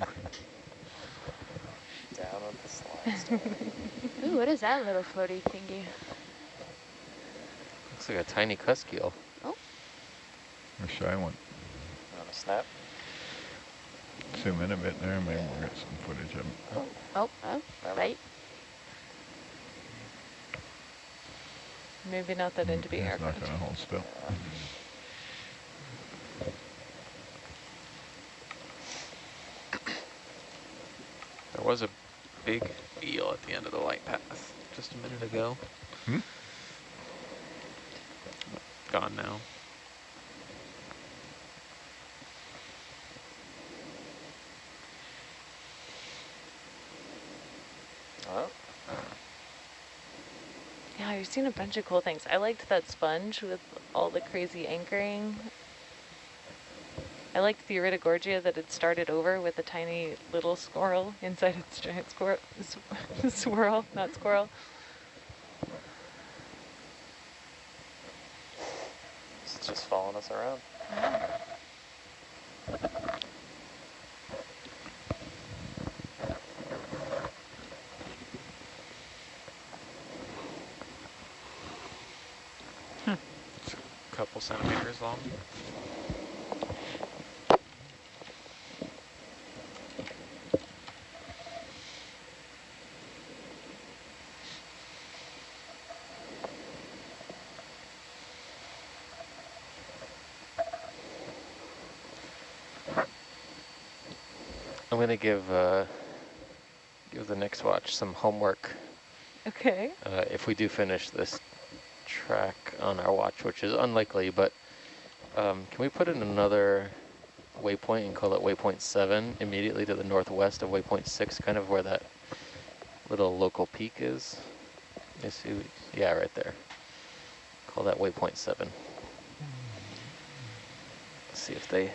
Down with the slime. Ooh, what is that little floaty thingy? Looks like a tiny cusk eel. A shy one. On a snap. Zoom in a bit there, maybe we'll get some footage of it. Oh, right. Maybe not that into being It's not aircraft. going to hold still. There was a big eel at the end of the light path just a minute ago. Hmm? Gone now. Oh, Yeah, you've seen a bunch of cool things. I liked that sponge with all the crazy anchoring. I liked the Iridogorgia that had started over with a tiny little squirrel inside its giant squirrel. Swirl, not squirrel. it's just following us around. It's a couple centimeters long. I'm gonna give the next watch some homework. Okay. If we do finish this track on our watch, which is unlikely, but can we put in another waypoint and call it waypoint 7 immediately to the northwest of waypoint 6, kind of where that little local peak is? You see, yeah, right there. Call that waypoint 7. Let's see if they,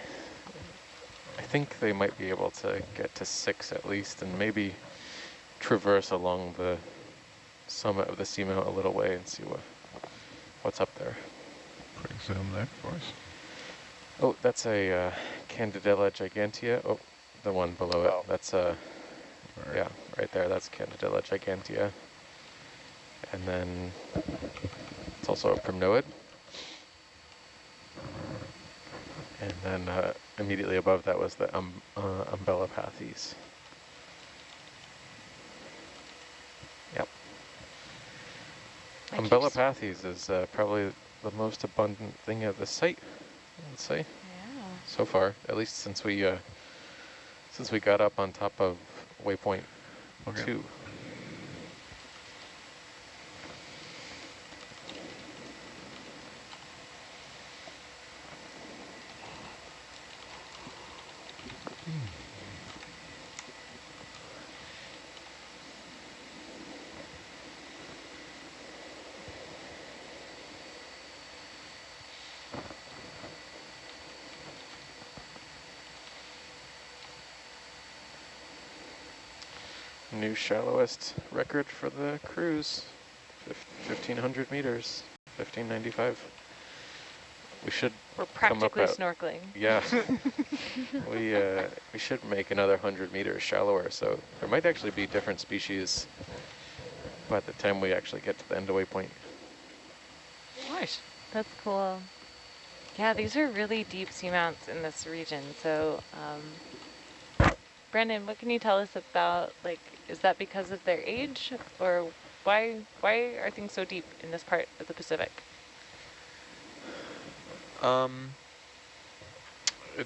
I think they might be able to get to 6 at least, and maybe traverse along the summit of the seamount a little way and see what's up there. Quick zoom there for us. Oh, that's a Candidella gigantea. Oh, the one below it. That's a, yeah, right there. That's Candidella gigantea. And then it's also a primnoid. And then immediately above that was the Umbellapathes. Yep. Umbellapathes is probably the most abundant thing at the site, I would say. Yeah. So far, at least since we got up on top of waypoint 2. New shallowest record for the cruise, 1,500 meters, 1,595. We should We're come up practically at, snorkeling. yeah. we should make another 100 meters shallower, so there might actually be different species by the time we actually get to the end of waypoint. Nice. That's cool. Yeah, these are really deep seamounts in this region. So, Brandon, what can you tell us about, like, is that because of their age, or why are things so deep in this part of the Pacific?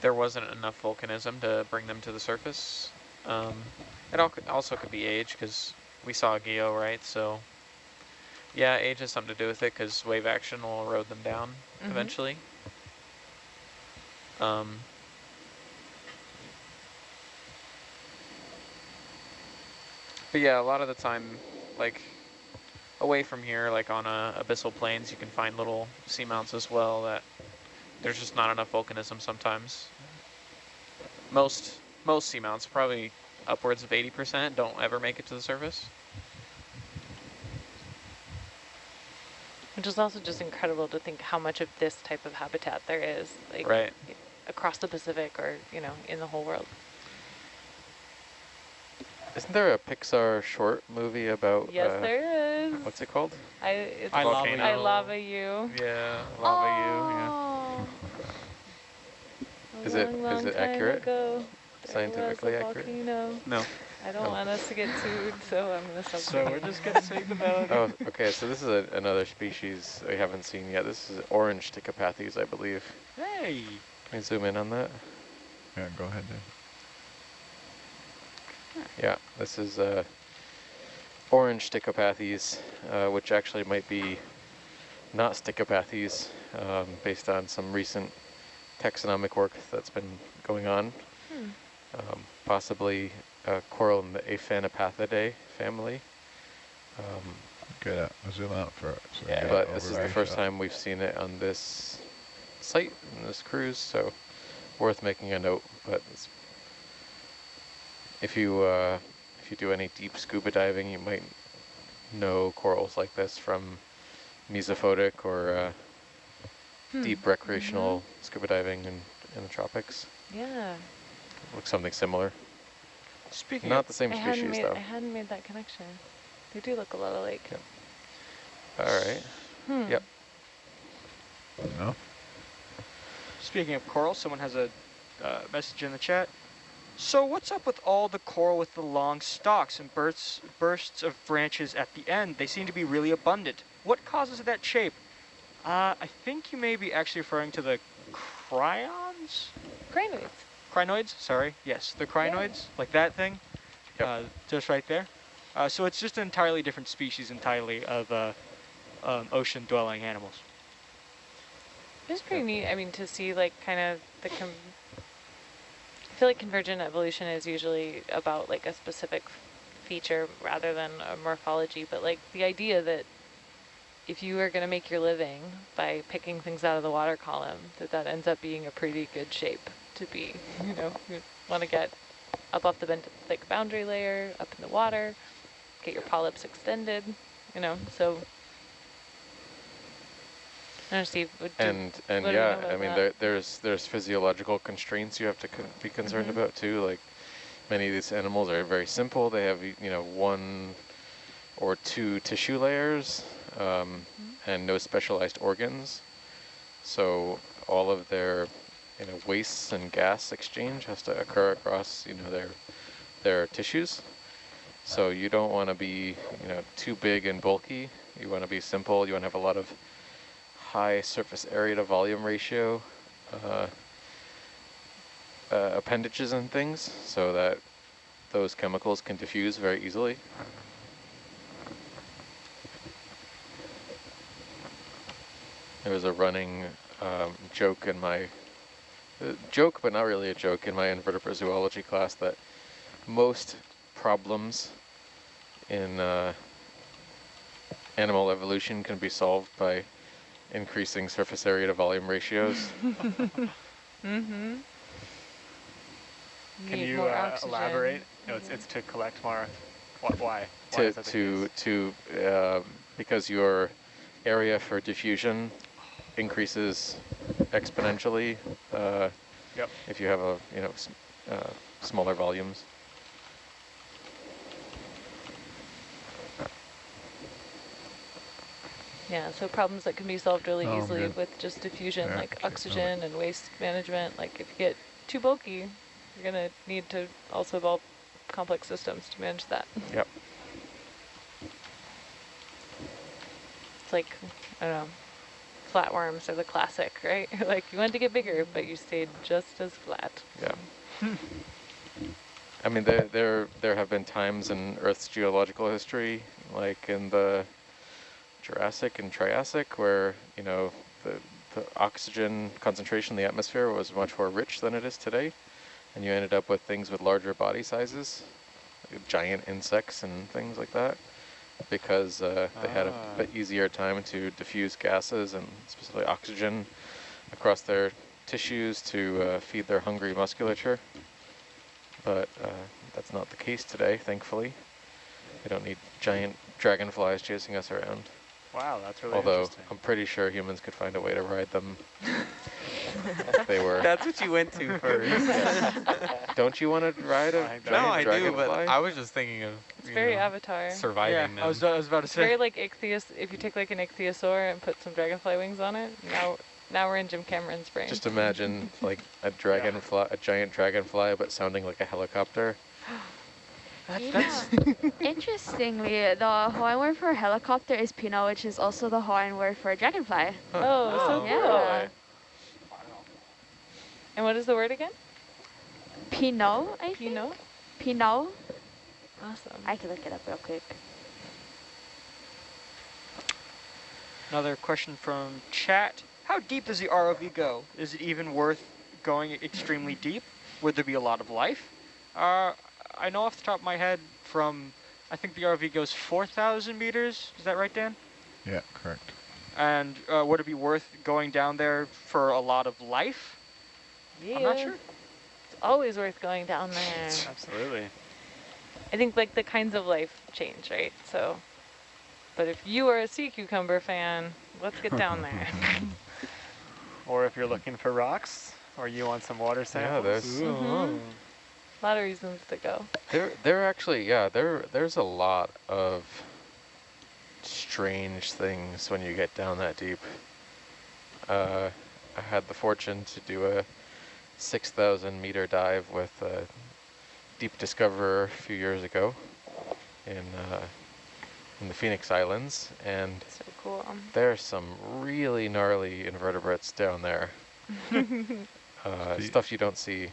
There wasn't enough volcanism to bring them to the surface. It also could be age, because we saw a geo, right? So yeah, age has something to do with it, because wave action will erode them down eventually. But yeah, a lot of the time, like away from here, like on abyssal plains, you can find little seamounts as well that there's just not enough volcanism sometimes. Most seamounts, probably upwards of 80%, don't ever make it to the surface. Which is also just incredible to think how much of this type of habitat there is, like Right. across the Pacific or, you know, in the whole world. Isn't there a Pixar short movie about? Yes, there is. What's it called? It's I Lava Volcano. You. I Lava You. Yeah, lava you. Oh. Is A it long is it time accurate? ago, there Scientifically was a accurate? volcano. No. I don't Oh. want us to get sued, so I'm gonna stop. So we're just gonna sing the melody. Oh, okay. So this is another species we haven't seen yet. This is orange Stichopathes, I believe. Hey. Can we zoom in on that? Yeah, go ahead then. Yeah, this is orange Stichopathes, which actually might be not Stichopathes, based on some recent taxonomic work that's been going on. Possibly a coral in the Aphanopathidae family. Good. I'll zoom out for it. So Yeah, get but an this is the overview first shot. time we've seen it on this site, in this cruise, so worth making a note. But if you do any deep scuba diving, you might know corals like this from mesophotic or deep recreational scuba diving in the tropics. Yeah. Looks something similar. Speaking Not of, the same I species, though. hadn't made that connection. They do look a lot alike. Yep. All right. Yep. No? speaking of coral, someone has a message in the chat. So what's up with all the coral with the long stalks and bursts of branches at the end? They seem to be really abundant. What causes that shape? I think you may be actually referring to the cryons? Crinoids. Crinoids, sorry. Yes, the crinoids, like that thing, just right there. So it's just an entirely different species entirely of ocean-dwelling animals. It's pretty neat. I mean, to see like kind of the I feel like convergent evolution is usually about like a specific feature rather than a morphology, but like the idea that if you are going to make your living by picking things out of the water column, that ends up being a pretty good shape to be, you know, you want to get up off the thick boundary layer, up in the water, get your polyps extended, you know, so I don't know, Steve, And what do you yeah, know about I mean, that? there's physiological constraints you have to be concerned about too. Like many of these animals are very simple. They have, you know, 1 or 2 tissue layers and no specialized organs. So all of their, you know, wastes and gas exchange has to occur across, you know, their tissues. So you don't want to be, you know, too big and bulky. You want to be simple. You want to have a lot of high surface area to volume ratio appendages and things, so that those chemicals can diffuse very easily. There was a running joke in my joke, but not really a joke, in my invertebrate zoology class that most problems in animal evolution can be solved by increasing surface area to volume ratios. Mm-hmm. Can you elaborate? No, it's to collect more. Why? Why is that the case? Because your area for diffusion increases exponentially if you have a, you know, smaller volumes. Yeah, so problems that can be solved really easily good. with just diffusion, Yeah, like keep moving. oxygen and waste management. Like if you get too bulky, you're gonna need to also evolve complex systems to manage that. Yep. It's like, I don't know, flatworms are the classic, right? Like you wanted to get bigger, but you stayed just as flat. Yeah. I mean, there have been times in Earth's geological history, like in the Jurassic and Triassic, where, you know, the oxygen concentration in the atmosphere was much more rich than it is today, and you ended up with things with larger body sizes, like giant insects and things like that, because they had a bit easier time to diffuse gases and specifically oxygen across their tissues to feed their hungry musculature. But that's not the case today, thankfully. We don't need giant dragonflies chasing us around. Wow, that's really Although interesting. I'm pretty sure humans could find a way to ride them. If they were. That's what you went to first. Don't you want to ride a giant No, I do, dragonfly? but I was just thinking of It's very Avatar. surviving them. I was about to It's say. very like ichthyosaur. If you take like an ichthyosaur and put some dragonfly wings on it, now we're in Jim Cameron's brain. Just imagine like a dragonfly, a giant dragonfly, but sounding like a helicopter. Interestingly, the Hawaiian word for helicopter is pino, which is also the Hawaiian word for dragonfly. Oh, so cool. Yeah. And what is the word again? Pino, I think. Pino? Pino. Awesome. I can look it up real quick. Another question from chat. How deep does the ROV go? Is it even worth going extremely deep? Would there be a lot of life? I know off the top of my head from, I think the ROV goes 4,000 meters. Is that right, Dan? Yeah, correct. And would it be worth going down there for a lot of life? Yeah. I'm not sure. It's always worth going down there. Absolutely. I think like the kinds of life change, right? So, but if you are a sea cucumber fan, let's get down there. Or if you're looking for rocks, or you want some water samples. there's A lot of reasons to go. there actually, yeah, there's a lot of strange things when you get down that deep. I had the fortune to do a 6,000 meter dive with Deep Discoverer a few years ago in the Phoenix Islands, and So cool. there's some really gnarly invertebrates down there. Stuff you don't see.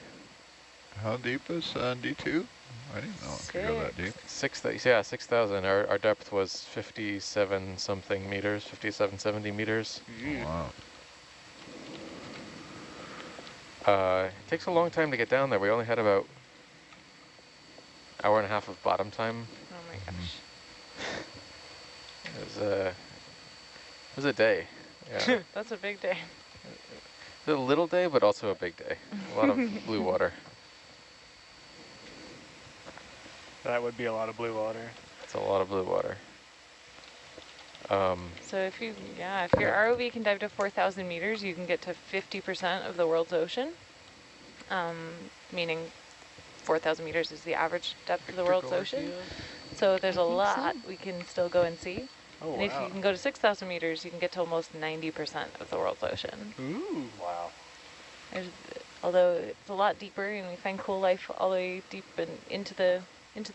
How deep is D2? I didn't know it could go that deep. 6,000. Our depth was 57 something meters, 57, 70 meters. Wow. It takes a long time to get down there. We only had about hour and a half of bottom time. Oh my gosh. It was a day. Yeah. That's a big day. It was a little day, but also a big day. A lot of blue water. That would be a lot of blue water. It's a lot of blue water. So if your ROV can dive to 4,000 meters, you can get to 50% of the world's ocean, meaning 4,000 meters is the average depth of the world's ocean. So there's a lot we can still go and see. Oh, And if you can go to 6,000 meters, you can get to almost 90% of the world's ocean. Ooh. Wow. Although it's a lot deeper, and we find cool life all the way deep and into the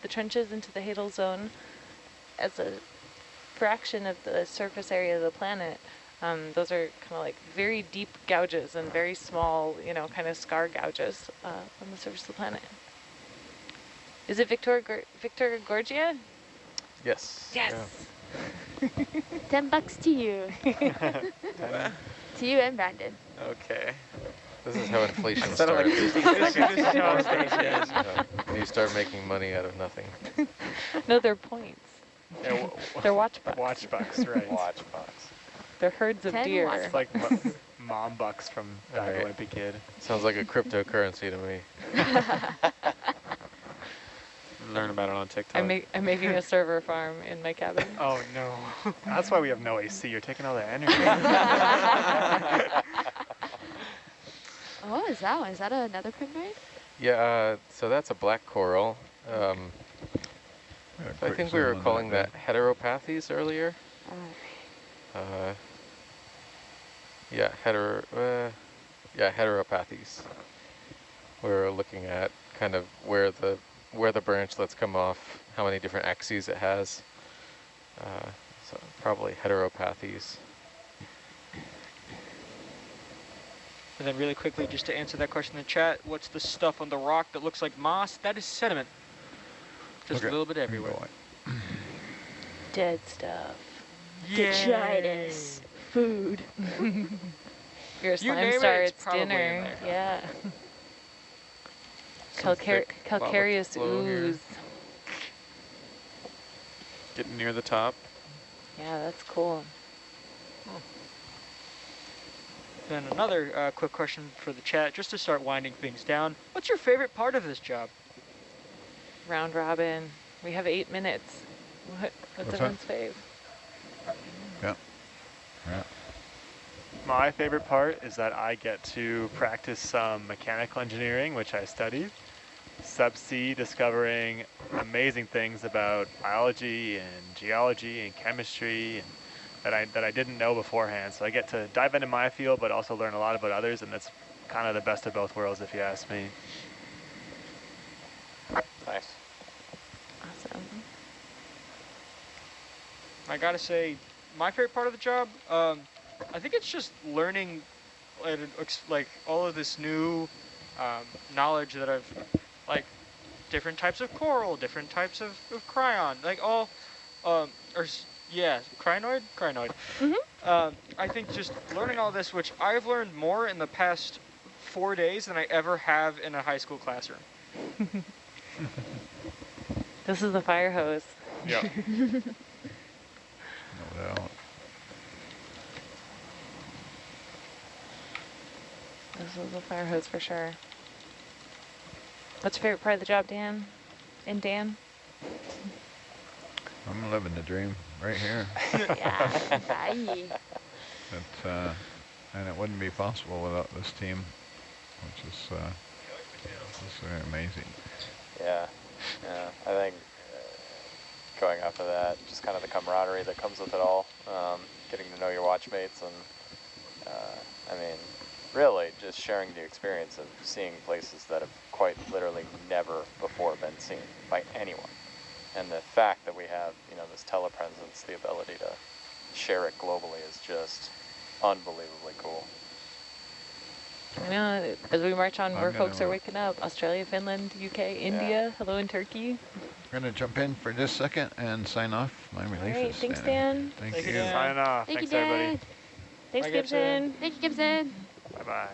trenches, into the Hadal Zone, as a fraction of the surface area of the planet. Those are kind of like very deep gouges and very small, kind of scar gouges on the surface of the planet. Is it Victor Gorgia? Yes. Yes. Yeah. $10 to you. To you and Brandon. Okay. This is how inflation Sounded like starts. a When you start making money out of nothing. No, they're points. Yeah, They're watch bucks. watch bucks, right. Watch box. They're herds of 10 deer. watch It's like mom bucks from Dive Right. Olympic Kid. Sounds like a cryptocurrency to me. Learn about it on TikTok. I'm making a server farm in my cabin. Oh no. That's why we have no AC. You're taking all the energy. What is that one? Is that another penguin? Yeah, so that's a black coral. Yeah, I quick think we were zoom on calling that thing. heteropathies earlier. Heteropathies. We're looking at kind of where the branchlets come off, how many different axes it has. So probably heteropathies. And then really quickly, just to answer that question in the chat, what's the stuff on the rock that looks like moss? That is sediment. Just a little bit everywhere. Dead stuff. Detritus. Food. Your You slime name it, star, it's it's probably in dinner. there. Yeah. Some thick lava Calcareous flow here. ooze. Getting near the top. Yeah, that's cool. Then another quick question for the chat, just to start winding things down. What's your favorite part of this job? Round robin. We have 8 minutes. What's What's everyone's fave? Yeah. Yeah. My favorite part is that I get to practice some mechanical engineering, which I studied. Subsea, discovering amazing things about biology and geology and chemistry and that I didn't know beforehand. So I get to dive into my field, but also learn a lot about others, and that's kind of the best of both worlds, if you ask me. Nice. Awesome. I gotta say, my favorite part of the job, I think it's just learning like all of this new knowledge that I've, like different types of coral, different types of cryon, like all, crinoid? Crinoid. I think just learning all this, which I've learned more in the past 4 days than I ever have in a high school classroom. This is the fire hose. Yeah. No doubt. This is the fire hose for sure. What's your favorite part of the job, Dan? And Dan? I'm living the dream right here. Yeah. Bye. And it wouldn't be possible without this team, which is just amazing. Yeah, yeah. I think going off of that, just kind of the camaraderie that comes with it all, getting to know your watchmates, and I mean, really just sharing the experience of seeing places that have quite literally never before been seen by anyone. And the fact that we have, this telepresence, the ability to share it globally is just unbelievably cool. I know, as we march on, I'm more folks are gonna, waking up. Australia, Finland, UK, India, hello in Turkey. I'm going to jump in for just a second and sign off. My relief Right, is thanks, standing. Dan. Thank Thank you, you. Dan. Signing off. Thank you, Thanks, everybody. Dan. Thanks, Bye, Gibson. Thank you, Gibson. Bye-bye.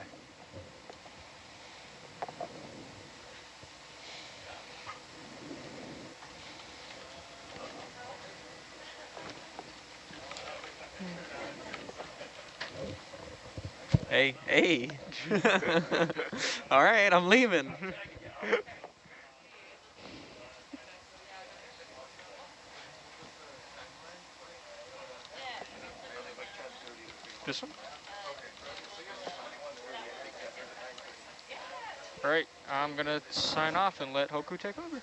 Hey. All right, I'm leaving. This one? All right, I'm gonna sign off and let Hoku take over.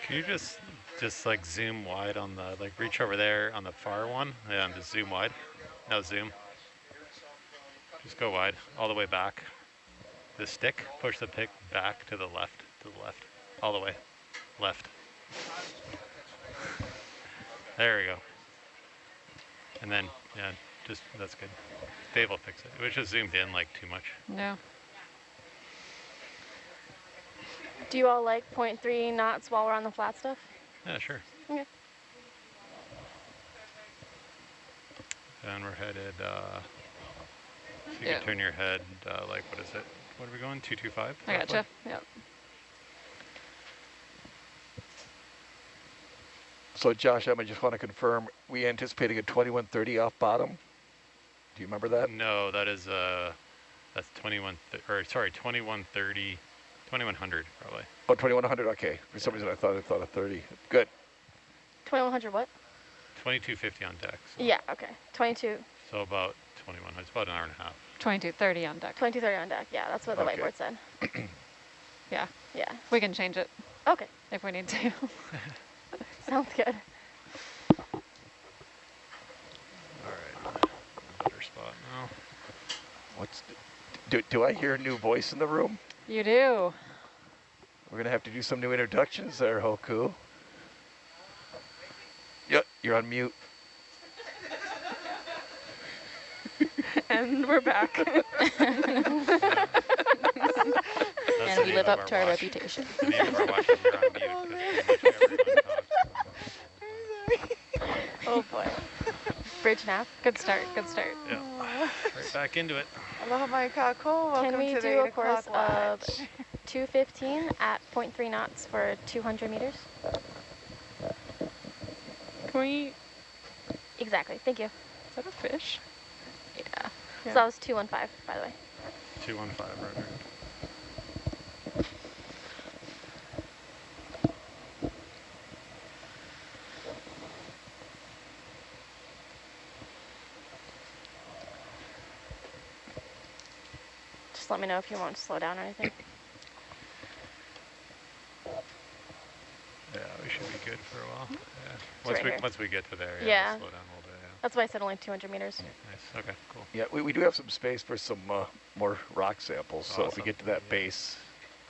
Can you just like zoom wide on the, like reach over there on the far one and just zoom wide? No, zoom. Just go wide, all the way back. The stick, push the pick back to the left, all the way, left. There we go. And then, yeah, just, that's good. Dave will fix it. It was just zoomed in like too much. No. Do you all like 0.3 knots while we're on the flat stuff? Yeah, sure. Okay. And we're headed, if you Yeah. can turn your head, like, what is it? What are we going, 225? I gotcha. Yep. So Josh, I just want to confirm, we anticipating a 2130 off bottom? Do you remember that? No, that is, that's 2130, 2100 probably. Oh, 2100, okay. For some reason I thought of 30. Good. 2100 what? 2250 on deck. So, Yeah, okay. 22. so about 2100, it's about an hour and a half. 2230 on deck. 2230 on deck. Yeah, that's what the whiteboard said. Yeah. Yeah. We can change it Okay. if we need to. Sounds good. All right, better spot now. What's do I hear a new voice in the room? You do. We're gonna have to do some new introductions there, Hoku. Yep, you're on mute. And we're back. And we live up to our reputation. The name of our watch is You're on Mute, 'cause pretty much everyone talks. Oh boy. Bridge nap. Good start. Good start. Yeah, right back into it. Aloha mai kako. Welcome Can we to the do 8 a course o'clock of watch. 215 at 0.3 knots for 200 meters? Can we? Exactly. Thank you. Is that a fish? Yeah. Yeah. So that was 215, by the way. 215, right. Just let me know if you want to slow down or anything. Yeah, we should be good for a while. Yeah. right here. Once we get to there, Yeah. we'll slow down a little bit. Yeah. That's why I said only 200 meters. Nice. Okay, cool. Yeah, we do have some space for some more rock samples, so if we Awesome. get to that base,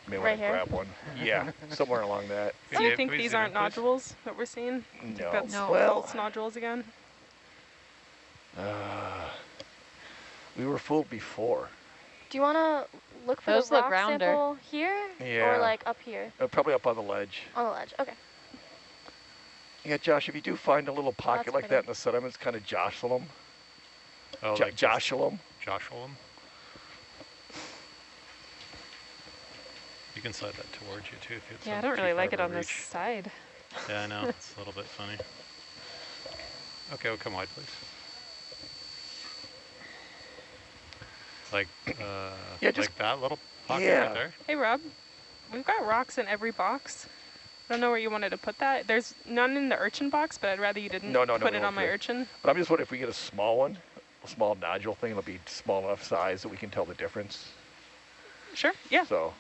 you may Right want to here? grab one. Yeah, somewhere along that. Do you Dave, think can we these zoom aren't in, please? nodules that we're seeing? No. That's Well, false nodules again? we were fooled before. Do you want to look for Those the look rock rounder. sample here? Yeah. Or like up here? Probably up on the ledge. On the ledge. Okay. Yeah, Josh, if you do find a little pocket that's like pretty. that in the sediments, kind of jostle them. Oh, like just Jostle them. Joshua them. You can slide that towards you too if it's Yeah, I too don't really far like of it a on this reach. side. Yeah, I know. It's a little bit funny. Okay, well, come wide, please. Like, Yeah, just- like that little pocket yeah. right there. Hey, Rob. We've got rocks in every box. I don't know where you wanted to put that. There's none in the urchin box, but I'd rather you didn't No, put it no, on my okay. urchin. But I'm just wondering if we get a small one, a small nodule thing, it'll be small enough size that we can tell the difference. Sure, yeah. So,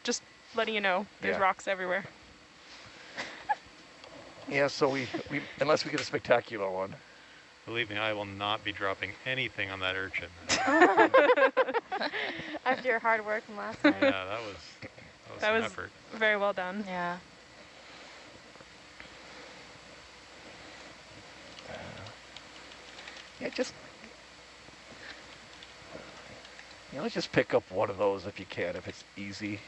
Just letting you know, there's Yeah. rocks everywhere. yeah, so we unless we get a spectacular one. Believe me, I will not be dropping anything on that urchin. After your hard work from last night. Yeah, that was That some was effort. very well done. Yeah. Yeah, let's just pick up one of those if you can, if it's easy.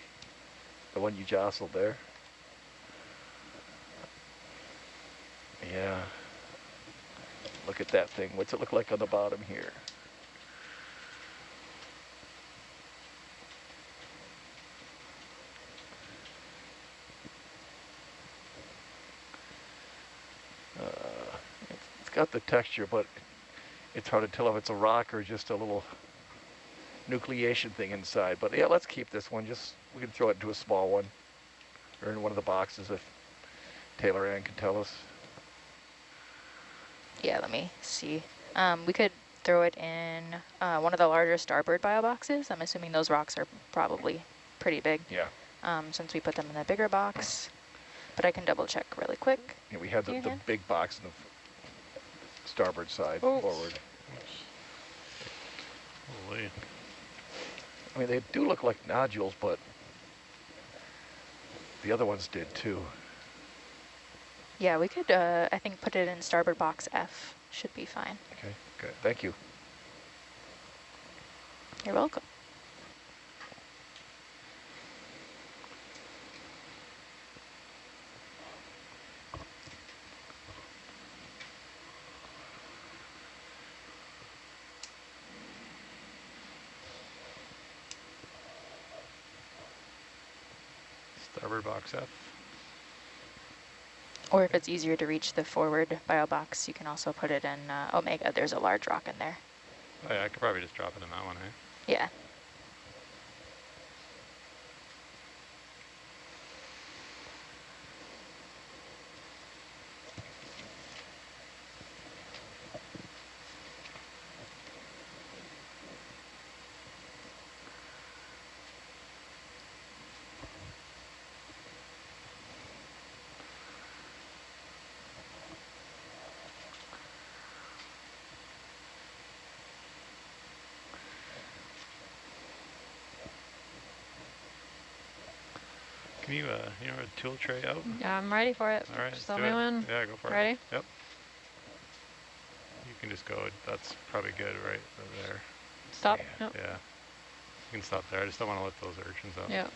The one you jostled there. Yeah. Look at that thing. What's it look like on the bottom here? It's got the texture, but it's hard to tell if it's a rock or just a little nucleation thing inside. But yeah, let's keep this one. Just we can throw it into a small one or in one of the boxes if Taylor Ann can tell us. Yeah, let me see. We could throw it in one of the larger starboard bio boxes. I'm assuming those rocks are probably pretty big. Yeah. Since we put them in the bigger box. but I can double check really quick. Yeah, we had the big box on the starboard side forward. Holy. I mean, they do look like nodules, but the other ones did too. Yeah, we could, I think, put it in starboard box F. Should be fine. Okay, good. Thank you. You're welcome. Starboard box F. Or if it's easier to reach the forward bio box, you can also put it in Omega. There's a large rock in there. Oh yeah, I could probably just drop it in that one, eh? Yeah. Can you, you know, a tool tray out? Yeah, I'm ready for it. All right, Just let's tell do me it. when. Yeah, go for Ready? it. Yep. You can just go. That's probably good right there. Stop. Yep. Yeah. You can stop there. I just don't want to let those urchins out. Yeah.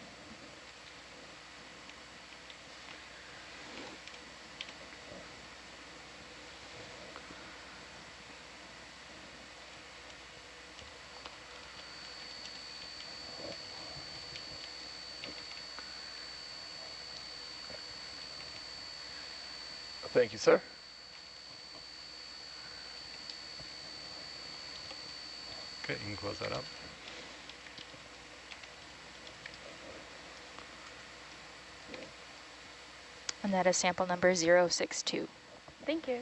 Thank you, sir. Okay, you can close that up. And that is sample number 062. Thank you.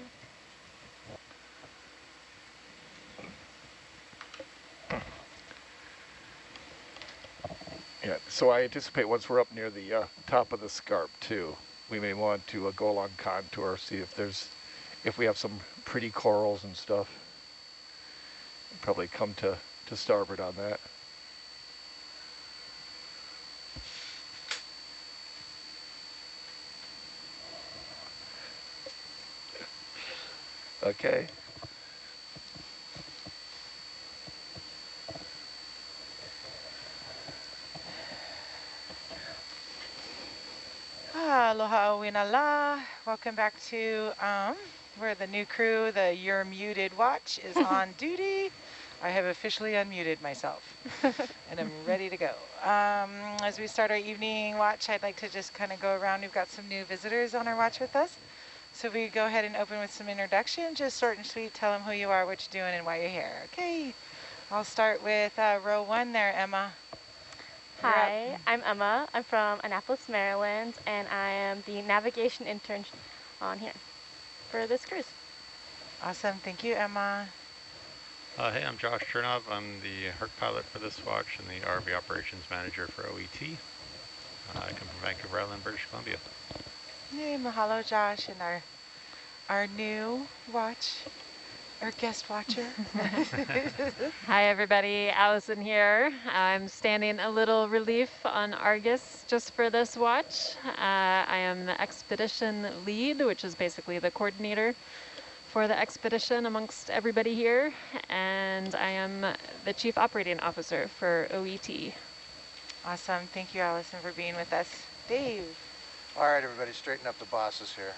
Yeah, so I anticipate once we're up near the top of the scarp too, we may want to go along contour, see if we have some pretty corals and stuff. Probably come to starboard on that. Okay. Aloha winala. Welcome back to where the new crew, the You're Muted watch, is on duty. I have officially unmuted myself and I'm ready to go. As we start our evening watch, I'd like to just kind of go around. We've got some new visitors on our watch with us. So we go ahead and open with some introduction, just short and sweet, tell them who you are, what you're doing, and why you're here. Okay, I'll start with row 1 there, Emma. Hi, I'm Emma. I'm from Annapolis, Maryland, and I am the navigation intern on here for this cruise. Awesome, thank you, Emma. Hey, I'm Josh Chernov. I'm the Herc pilot for this watch and the ROV operations manager for OET. I come from Vancouver Island, British Columbia. Hey, mahalo, Josh, and our new watch, our guest watcher. Hi, everybody. Allison here. I'm standing a little relief on Argus just for this watch. I am the expedition lead, which is basically the coordinator for the expedition amongst everybody here, and I am the chief operating officer for OET. Awesome. Thank you, Allison, for being with us. Dave. All right, everybody, straighten up the bosses here.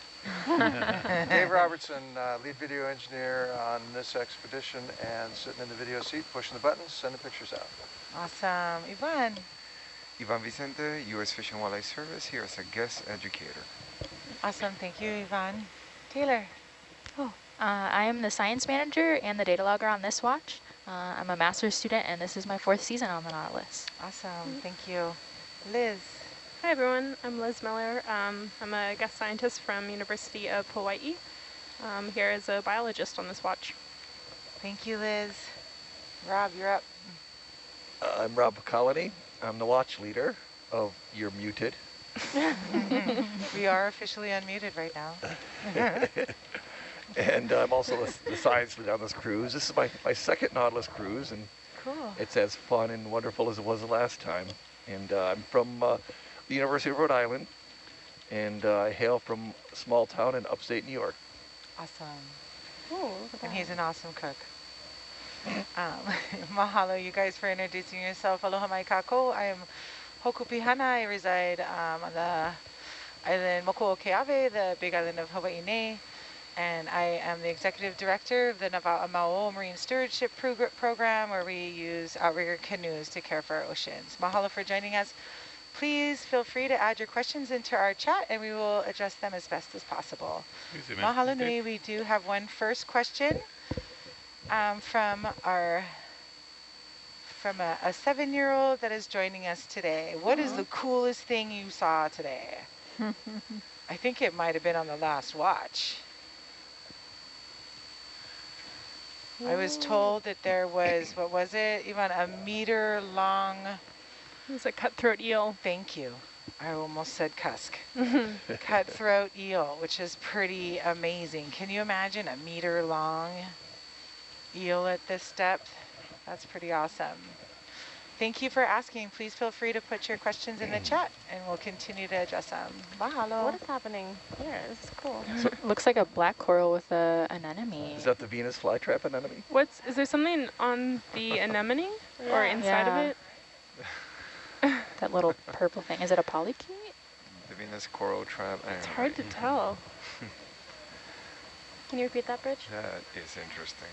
Dave Robertson, lead video engineer on this expedition and sitting in the video seat, pushing the buttons, sending pictures out. Awesome. Ivan. Ivan Vicente, U.S. Fish and Wildlife Service, here as a guest educator. Awesome. Thank you, Ivan. Taylor. Oh, I am the science manager and the data logger on this watch. I'm a master's student, and this is my 4th season on the Nautilus. Awesome. Thank you. Liz. Hi, everyone. I'm Liz Miller. I'm a guest scientist from University of Hawaii. I'm here as a biologist on this watch. Thank you, Liz. Rob, you're up. I'm Rob Colony. I'm the watch leader of You're Muted. We are officially unmuted right now. And I'm also the science lead on this cruise. This is my second Nautilus cruise, and Cool. it's as fun and wonderful as it was the last time. And I'm from the University of Rhode Island, and I hail from a small town in upstate New York. Awesome. Oh, and he's an awesome cook. Mahalo, you guys, for introducing yourself. Aloha mai kako. I am Hokupihana. I reside on the island Mokuokeawe, the big island of Hawaii Nei. And I am the executive director of the Nava'amao Marine Stewardship Program, where we use outrigger canoes to care for our oceans. Mahalo for joining us. Please feel free to add your questions into our chat, and we will address them as best as possible. Mahalo nui. We do have one first question from a 7-year-old that is joining us today. What is the coolest thing you saw today? I think it might have been on the last watch. I was told that there was, what was it, even a meter long... It was a cutthroat eel. Thank you. I almost said cusk. Cutthroat eel, which is pretty amazing. Can you imagine a meter long eel at this depth? That's pretty awesome. Thank you for asking. Please feel free to put your questions in the chat, and we'll continue to address them. Mahalo. What is happening here? This is cool. So, looks like a black coral with an anemone. Is that the Venus flytrap anemone? Is there something on the anemone or inside of it? That little purple thing. Is it a polychaete? The Venus coral trap. It's hard to tell. Can you repeat that, Bridge? That is interesting.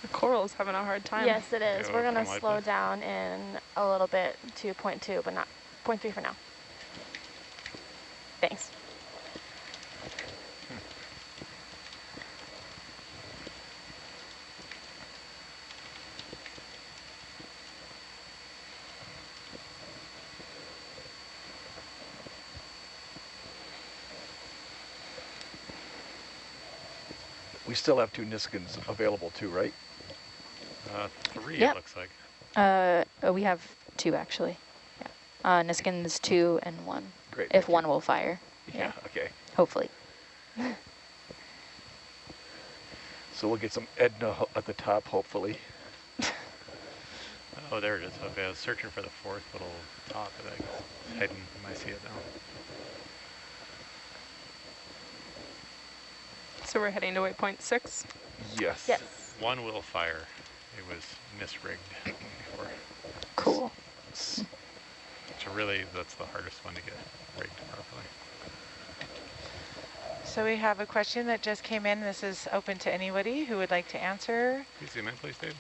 The coral's having a hard time. Yes, it is. We're going to slow down in a little bit to 0.2, but not 0.3 for now. Thanks. We still have 2 Niskins available too, right? 3 Yep. it looks like. We have 2 actually. Yeah. Niskins 2 and 1. Great. If one will fire. Yeah, okay. Hopefully. So we'll get some Edna at the top, hopefully. Oh, there it is. Okay, I was searching for the 4th little top, but it's hidden. You might see it now. So we're heading to waypoint 6? Yes. Yes. 1 will fire. It was misrigged before. Cool. So really, that's the hardest one to get rigged properly. So we have a question that just came in. This is open to anybody who would like to answer. Can you zoom in, please, Dave?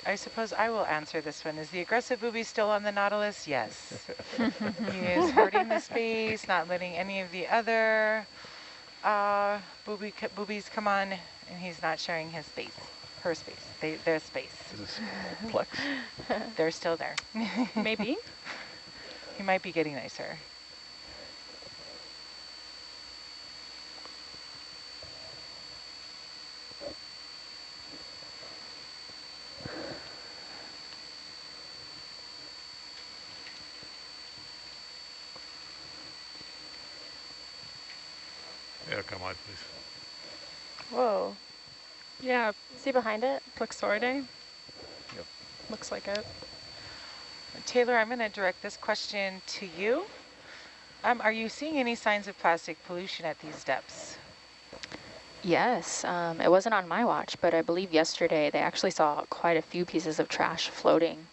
I suppose I will answer this one. Is the aggressive booby still on the Nautilus? Yes. He is hoarding the space, not letting any of the other boobies come on, and he's not sharing his space, her space, their space. Is this Plex? They're still there. Maybe. He might be getting nicer. Yeah, come on, please. Whoa. Yeah. See behind it? Plexauridae? Yep. Looks like it. Taylor, I'm going to direct this question to you. Are you seeing any signs of plastic pollution at these depths? Yes, it wasn't on my watch, but I believe yesterday they actually saw quite a few pieces of trash floating.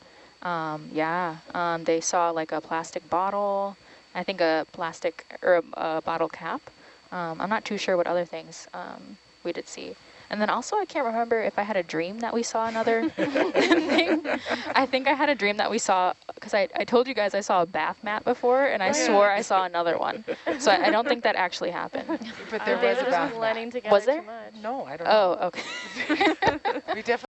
They saw like a plastic bottle, I think a plastic or a bottle cap. I'm not too sure what other things we did see. And then also I can't remember if I had a dream that we saw another thing. I think I had a dream that we saw, because I told you guys I saw a bath mat before, and I swore I saw another one. So I don't think that actually happened. But there was a bath mat. Was there? No, I don't know. Oh, okay. We definitely